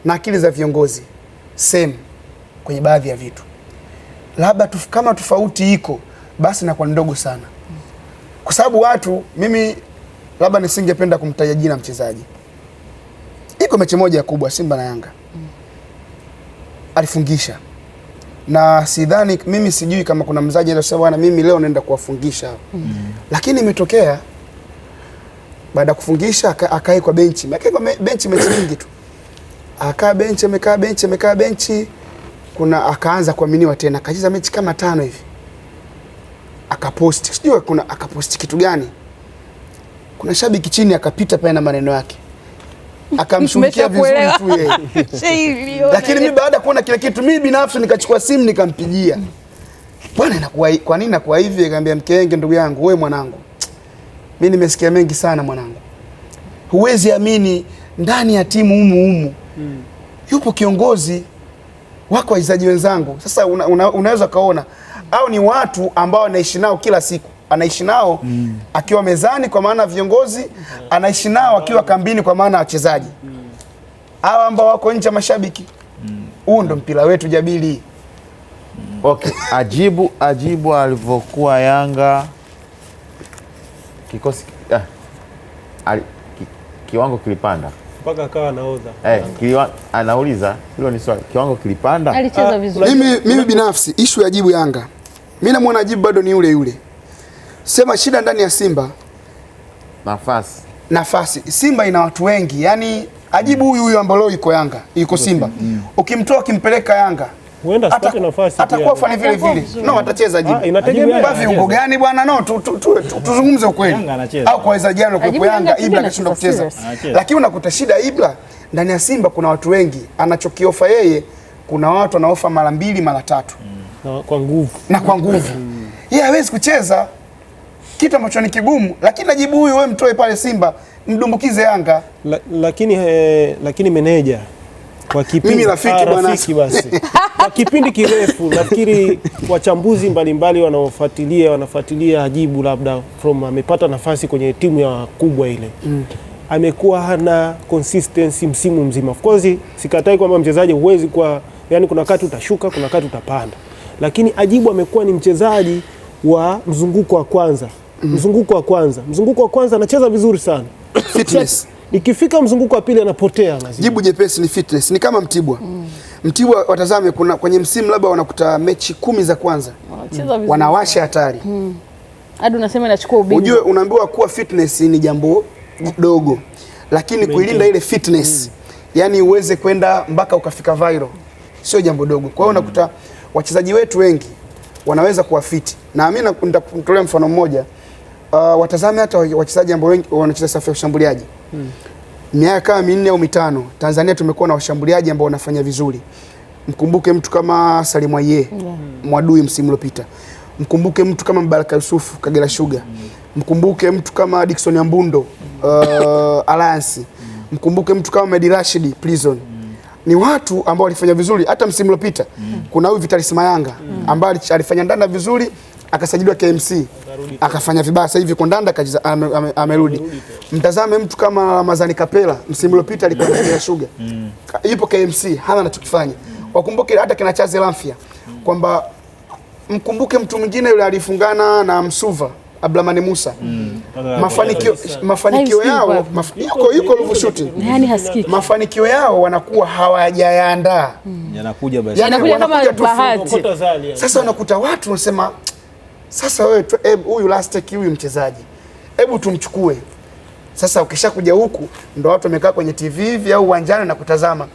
na akili za viongozi same kwenye baadhi ya vitu. Labda kama tofauti iko basi na kwa ndogo sana. Kwa sababu watu mimi labda nisingependa kumtaja jina mchezaji. Iko mechi moja kubwa Simba na Yanga. Alifungisha. Na sidhani mimi sijui kama kuna mzaji aliyosema bwana mimi leo naenda kuwafungisha. Lakini imetokea baada kufungisha akae kwa benchi. Akae kwa benchi mechi nyingi tu. Amekaa benchi kuna akaanza kuaminiwa tena. Akacheza mechi kama 5 hivi. Akapost. Sijui akapost kitu gani. Kuna shabiki chini akapita pale na maneno yake. Akamshughulikia vizuri tu yeye. Lakini mimi baada ya kuona kile kitu mimi binafsi nikachukua simu nikampigia. Bwana inakuwa kwa nini nakuwa hivi? Akamwambia Mkenge ndugu yangu, wewe mwanangu. Mimi nimesikia mengi sana mwanangu. Huwezi amini ndani ya timu humu yupo kiongozi wako wachezaji wenzangu. Sasa unaweza kaona au ni watu ambao anaishi nao kila siku. Anaishi nao akiwa mezani kwa maana viongozi, anaishi nao akiwa kambini kwa maana wachezaji. Hao ambao wako nje mashabiki. Huo ndo mpira wetu Jabili. Okay, ajibu alivyokuwa Yanga kikosi kiwango kilipanda mpaka akawa nahodha. Anauliza hilo ni swali. Kiwango kilipanda? Alicheza vizuri. Mimi binafsi issue ya Ajibu Yanga. Mimi namuona Ajibu bado ni yule. Sema shida ndani ya Simba nafasi. Simba ina watu wengi. Yaani Ajibu huyu ambao yuko Yanga, yuko Simba. Ukimtoa kimpeleka Yanga, huenda asipate nafasi. Atakuwa fani vile. No, atacheza Ajibu. Inategemea kwa viungo gani bwana? No, tuzungumze ukweli. Au kwa wachezaji gani kwa Yanga Ibra akashindwa kucheza. Lakini unakuta shida Ibra ndani ya Simba kuna watu wengi. Anachokiofa yeye kuna watu wanaofa mara 2 mara 3. Na kwa nguvu. Yeye hawezi kucheza. Kitu ambacho ni kigumu, lakini Ajibu huyu wewe mtoe pale Simba, mdumbukize Yanga. Lakini meneja kwa kipindi mimi rafiki basi. Kwa kipindi kirefu nafikiri wachambuzi mbalimbali wanafuatilia Ajibu labda amepata nafasi kwenye timu ya kubwa ile. Amekuwa hana consistency msimu mzima. Of course sikatai kwamba mchezaji huwezi kwa yani kuna wakati utashuka, kuna wakati utapanda. Lakini Ajibu amekuwa ni mchezaji wa mzunguko wa kwanza. Mzunguko wa kwanza anacheza vizuri sana. Fitness. Ikifika mzunguko wa pili anapotea lazima. Jibu jepesi ni fitness. Ni kama Mtibwa. Mtibwa watazame kuna kwenye msimu labda wanakuta mechi 10 za kwanza. Wanawasha hatari. Hadi unasema inachukua ubingwa. Unajua unaambiwa kuwa fitness ni jambo dogo. Lakini kuilinda ile fitness yani uweze kwenda mpaka ukafika viral sio jambo dogo. Kwa hiyo unakuta wachezaji wetu wengi wanaweza kuwa fit. Na mimi nitakutolea mfano mmoja. Watazame hata wachezaji ambao wengi wanacheza safu ya ushambuliaji. Miaka 4 au 5 Tanzania tumekuwa na washambuliaji ambao wanafanya vizuri. Mkumbuke mtu kama Salim Aye, Mwadui msimu uliopita. Mkumbuke mtu kama Mbaraka Yusufu Kagera Sugar. Mkumbuke mtu kama Dickson Ambundo Alliance. Mkumbuke mtu kama Medi Rashid Prison. Ni watu ambao walifanya vizuri hata msimu uliopita. Kuna huyu Vitalis Mayanga ambaye alifanya ndanda vizuri akasajiliwa KMC akafanya vibaya, sasa hivi Kondanda amerudi. Mtazame mtu kama Ramazani Kapela msimu uliopita alikuwa Kagera Sugar. Yupo KMC hana anachokifanya. Wakumbuke hata kina Chaze Lamfia kwamba mkumbuke mtu mwingine yule alifungana na Msuva Abdulrahman Musa. Mafanikio yao yuko Ruvu Shooting. Yani hasikiki. Mafanikio yao wanakuwa hawajaandaa. Yanakuja basi. Yanakuja kama bahati. Sasa unakuta watu wanasema sasa wewe huyu Lastek huyu mchezaji. Hebu tumchukue. Sasa ukishakuja huku ndo watu wamekaa kwenye TV hivi au uwanjani na kutazama.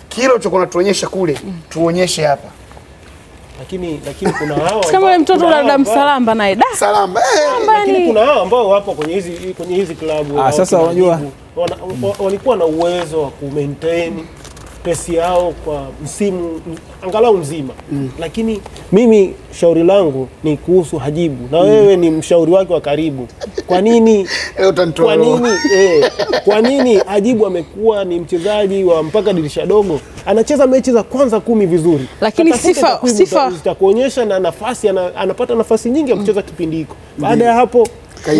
Kile ulichokuwa unatuonyesha kule tuonyeshe hapa. lakini kuna hao kama yule mtoto wa Dar es Salaam naye Salamba. Lakini kuna hao ambao wapo kwenye hizi klabu. Sasa unajua walikuwa na uwezo wa kumaintain pesi yao kwa msimu angalau mzima. Lakini mimi shauri langu ni kuhusu Hajibu, na wewe ni mshauri wake wa karibu. Kwa nini kwa nini Hajibu amekuwa ni mchezaji wa mpaka dirisha dogo, anacheza mechi za kwanza 10 vizuri, lakini sifa zitakuonyesha na nafasi anapata nafasi nyingi ya kucheza kipindi hiko. Baada ya hapo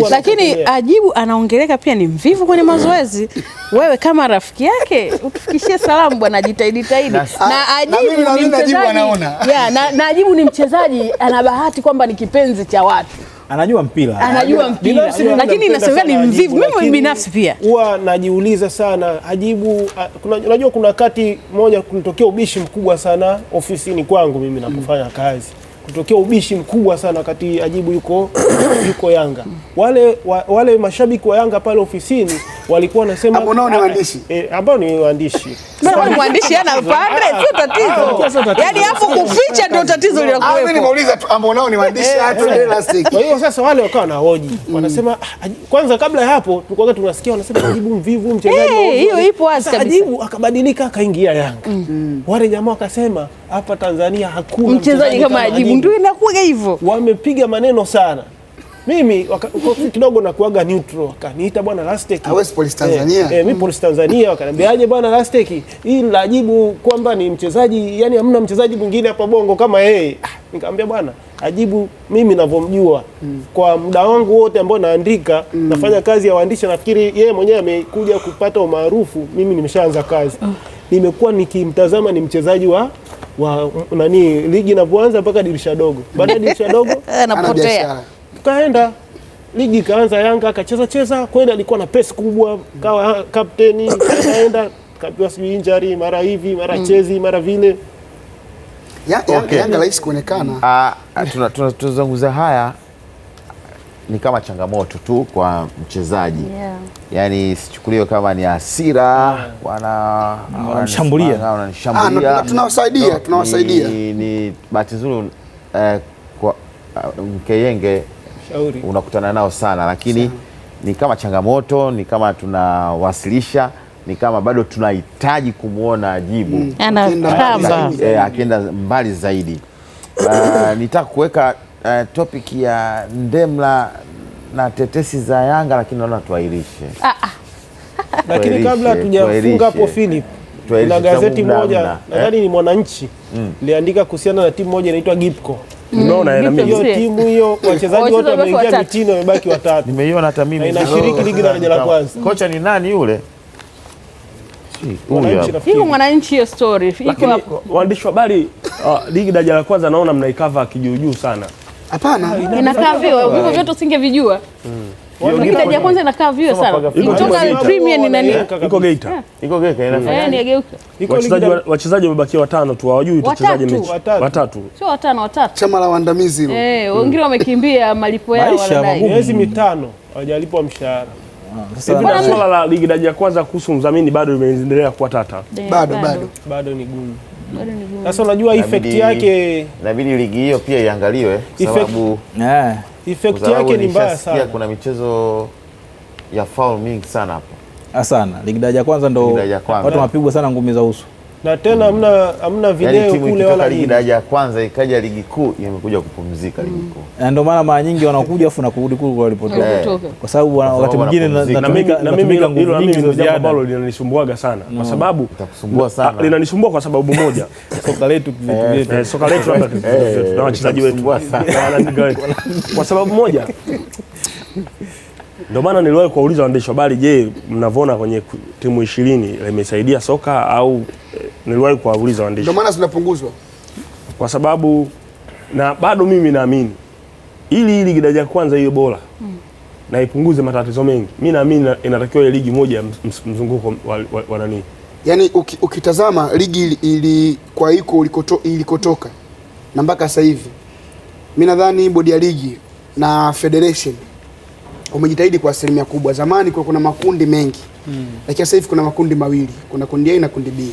lakini Hajibu anaongeleka pia ni mvivu kwenye mazoezi. Wewe kama rafiki yake utufikishie salamu bwana, jitahidi. Na Hajibu ni mchezaji. Na Hajibu ni mchezaji ana bahati kwamba ni kipenzi cha watu. Anajua mpira. Lakini inasemekana ni mvivu. Mimi binafsi pia huwa najiuliza sana Hajibu. Unajua kuna kati moja kulitokea ubishi mkubwa sana ofisini kwangu mimi napofanya kazi. Kutokea ubishi mkubwa sana kati Hajibu yuko Yanga. Wale mashabiki wa Yanga pale ofisini walikuwa wanasema ambao ni waandishi. Mwandishi ana upande sio tatizo. Yaani hapo kuficha ndio tatizo linakuwepo. Mimi nimeuliza tu ambao nao ni waandishi hatu elastic. Kwa hiyo sasa wale wakawa na hoji. Wanasema kwanza kabla ya hapo tulikuwa tunasikia wanasema Hajibu mvivu mchezaji. Hiyo ipo wazi kabisa. Hajibu akabadilika akaingia Yanga. Wale jamaa wakasema hapa Tanzania hakuna mchezaji kama Hajibu. Ndio inakuwa hivyo. Wamepiga maneno sana. Mimi kidogo nakuaga neutral, akaniita bwana Lastek. Hawezi Police Tanzania. Mimi Police Tanzania, wakaniambiaje bwana Lastek, hii la Hajibu kwamba ni mchezaji, yani hamna mchezaji mwingine hapa Bongo kama yeye. Nikamwambia bwana Hajibu mimi ninavyomjua kwa muda wangu wote ambao naandika, nafanya kazi ya waandishi, nafikiri yeye mwenyewe amekuja kupata umaarufu, mimi nimeshaanza kazi. Nimekuwa nikimtazama ni mchezaji wa ligi inapoanza mpaka dirisha dogo. Baada ya dirisha dogo anapotea. Kaenda ligi ikaanza, Yanga akacheza kwenda, alikuwa na pesa kubwa, kawa kapteni, kaenda kapiwa sijui injury mara hivi mara chezi mara vile. Yanga rahisi kuonekana. Tunazungumza haya ni kama changamoto tu kwa mchezaji. Yaani sichukuliwe kama ni hasira wanashambulia. Tunawasaidia. Ni bahati nzuri kwa Mkeyenge unakutana nao sana, lakini ni kama changamoto, ni kama tunawasilisha, ni kama bado tunahitaji kumuona Hajibu akienda mbali zaidi. Nitaka kuweka topic ya Ndemla na tetesi za Yanga, lakini naona tuairishe. Lakini kabla hatujafunga hapo Philip, kuna gazeti moja nadhani ni Mwananchi liandika kuhusiana na timu moja inaitwa Gipco. Unaona hiyo timu hiyo wachezaji wote wameingia mitini, wamebaki 3. Nimeiona hata mimi. Inashiriki ligi daraja la kwanza. Kocha ni nani yule? Hiyo Mwananchi hiyo story. Iko hapo. Waandishi wa habari ligi daraja la kwanza naona mnaikava kijujuu sana. Hapana. Inakaa vio vyote usingevijua. Ligi daraja la kwanza inakaa vio sana. Kutoka Premier ni nani? Iko Geita. Inafanya. Ni Geita. Wachezaji wamebakia 5 tu, hawajui uchezaji mechi. 3. Sio 5, 3. Chama la waandamizi hilo. Wengine wamekimbia malipo yao wanadai. Miezi 5 hawajalipwa mshahara. Sasa swala la ligi daraja ya kwanza kuhusu mdhamini bado limeendelea kuwa tata. Bado ni gumu. Sasa unajua effect yake, inabidi ligi hiyo pia iangaliwe sababu effect yake ni mbaya sana. Kuna michezo ya foul mingi sana hapo. Sana. Ligi daraja ya kwanza ndo watu wanapigwa sana ngumi za uso. Na tena hamna video kule wala ligi daraja ya kwanza ikaja ligi kuu imekuja kupumzika ligi kuu. Na ndio maana mara nyingi wanakuja afu na kurudi kule walipotoka. Kwa sababu wakati mwingine na mimi hilo ndio jambo ambalo linanisumbuaga sana. Kwa sababu itakusumbua sana. Linanisumbua kwa sababu moja. Soka letu na wachezaji wetu. Kwa sababu moja. Ndio maana niliwahi kuwauliza waandishi wa habari, je, mnavona kwenye timu 20 limesaidia soka au niliwahi kuwauliza waandishi. Ndio maana zinapunguzwa. Kwa sababu na bado mimi naamini ili ligi daraja kwanza hiyo bora na ipunguze matatizo mengi. Mimi naamini inatakiwa ile ligi moja mzunguko wa nani. Yaani ukitazama ligi ili kwa iko ilikotoka na mpaka sasa hivi, mimi nadhani bodi ya ligi na federation umejitahidi kwa asilimia kubwa. Zamani kuna makundi mengi. Lakini sasa hivi kuna makundi mawili. Kuna kundi A na kundi B.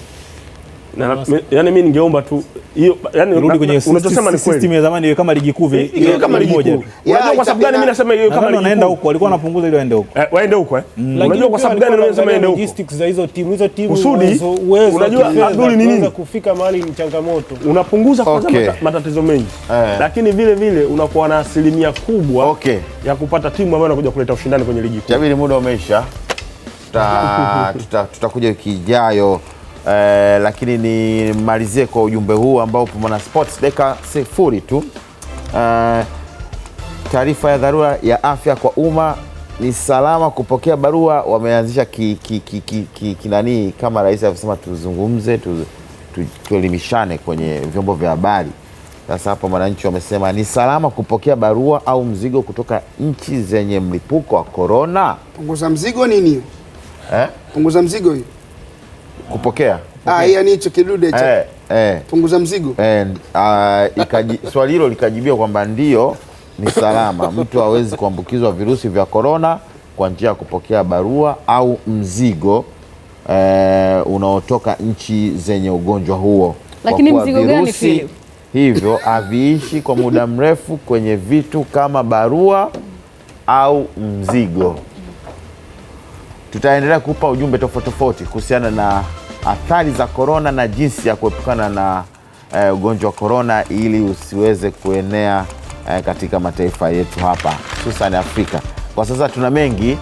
Yani mimi ningeomba tu hiyo, yani urudi kwenye unachosema ni kweli. System ya zamani iwe kama ligi kuu vile, Iwe kama ligi kuu. Unajua kwa sababu gani mimi nasema hiyo kama ligi kuu? Wanaenda huko, walikuwa wanapunguza ili waende huko. Waende huko Unajua kwa sababu gani mimi nasema waende huko? Logistics za hizo timu Kusudi, unajua Abdul ni nini? Kufika mahali ni changamoto. Unapunguza kwanza matatizo mengi. Lakini vile vile unakuwa na asilimia kubwa ya kupata timu ambayo inakuja kuleta ushindani kwenye ligi kuu. Jabiri, muda umeisha. Tutakuja wiki ijayo, lakini nimalizie kwa ujumbe huu ambao upo Mwana Sports dakika 0 tu. Taarifa ya dharura ya afya kwa umma, ni salama kupokea barua. Wameanzisha kinani kama rais alisema, tuzungumze, tuelimishane kwenye vyombo vya habari. Sasa hapo wananchi wamesema ni salama kupokea barua au mzigo kutoka nchi zenye mlipuko wa corona. Punguza mzigo nini hiyo? Punguza mzigo hiyo. Kupokea. Yani hicho kidude cha. Punguza mzigo. Swali hilo likajibiwa kwamba ndio, ni salama. Mtu hawezi kuambukizwa virusi vya corona kwa njia ya kupokea barua au mzigo unaotoka nchi zenye ugonjwa huo. Lakini mzigo gani Philip? Hivyo haviishi kwa muda mrefu kwenye vitu kama barua au mzigo. Tutaendelea kupa ujumbe tofauti kuhusiana na athari za corona na jinsi ya kuepukana na ugonjwa wa corona ili usiweze kuenea katika mataifa yetu hapa, hususan Afrika. Kwa sasa tuna mengi,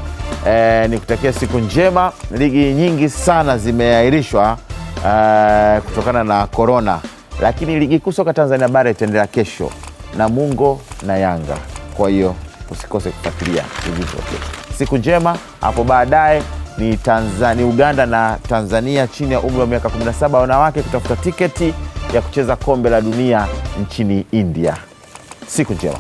nikutakia siku njema. Ligi nyingi sana zimeahirishwa kutokana na corona, lakini ligi kuu soka Tanzania bara itaendelea kesho, Namungo na Yanga. Kwa hiyo usikose kufuatilia hivi zote. Siku njema. Hapo baadaye ni Uganda na Tanzania chini ya umri wa miaka 17 wanawake kutafuta tiketi ya kucheza kombe la dunia nchini India. Siku njema.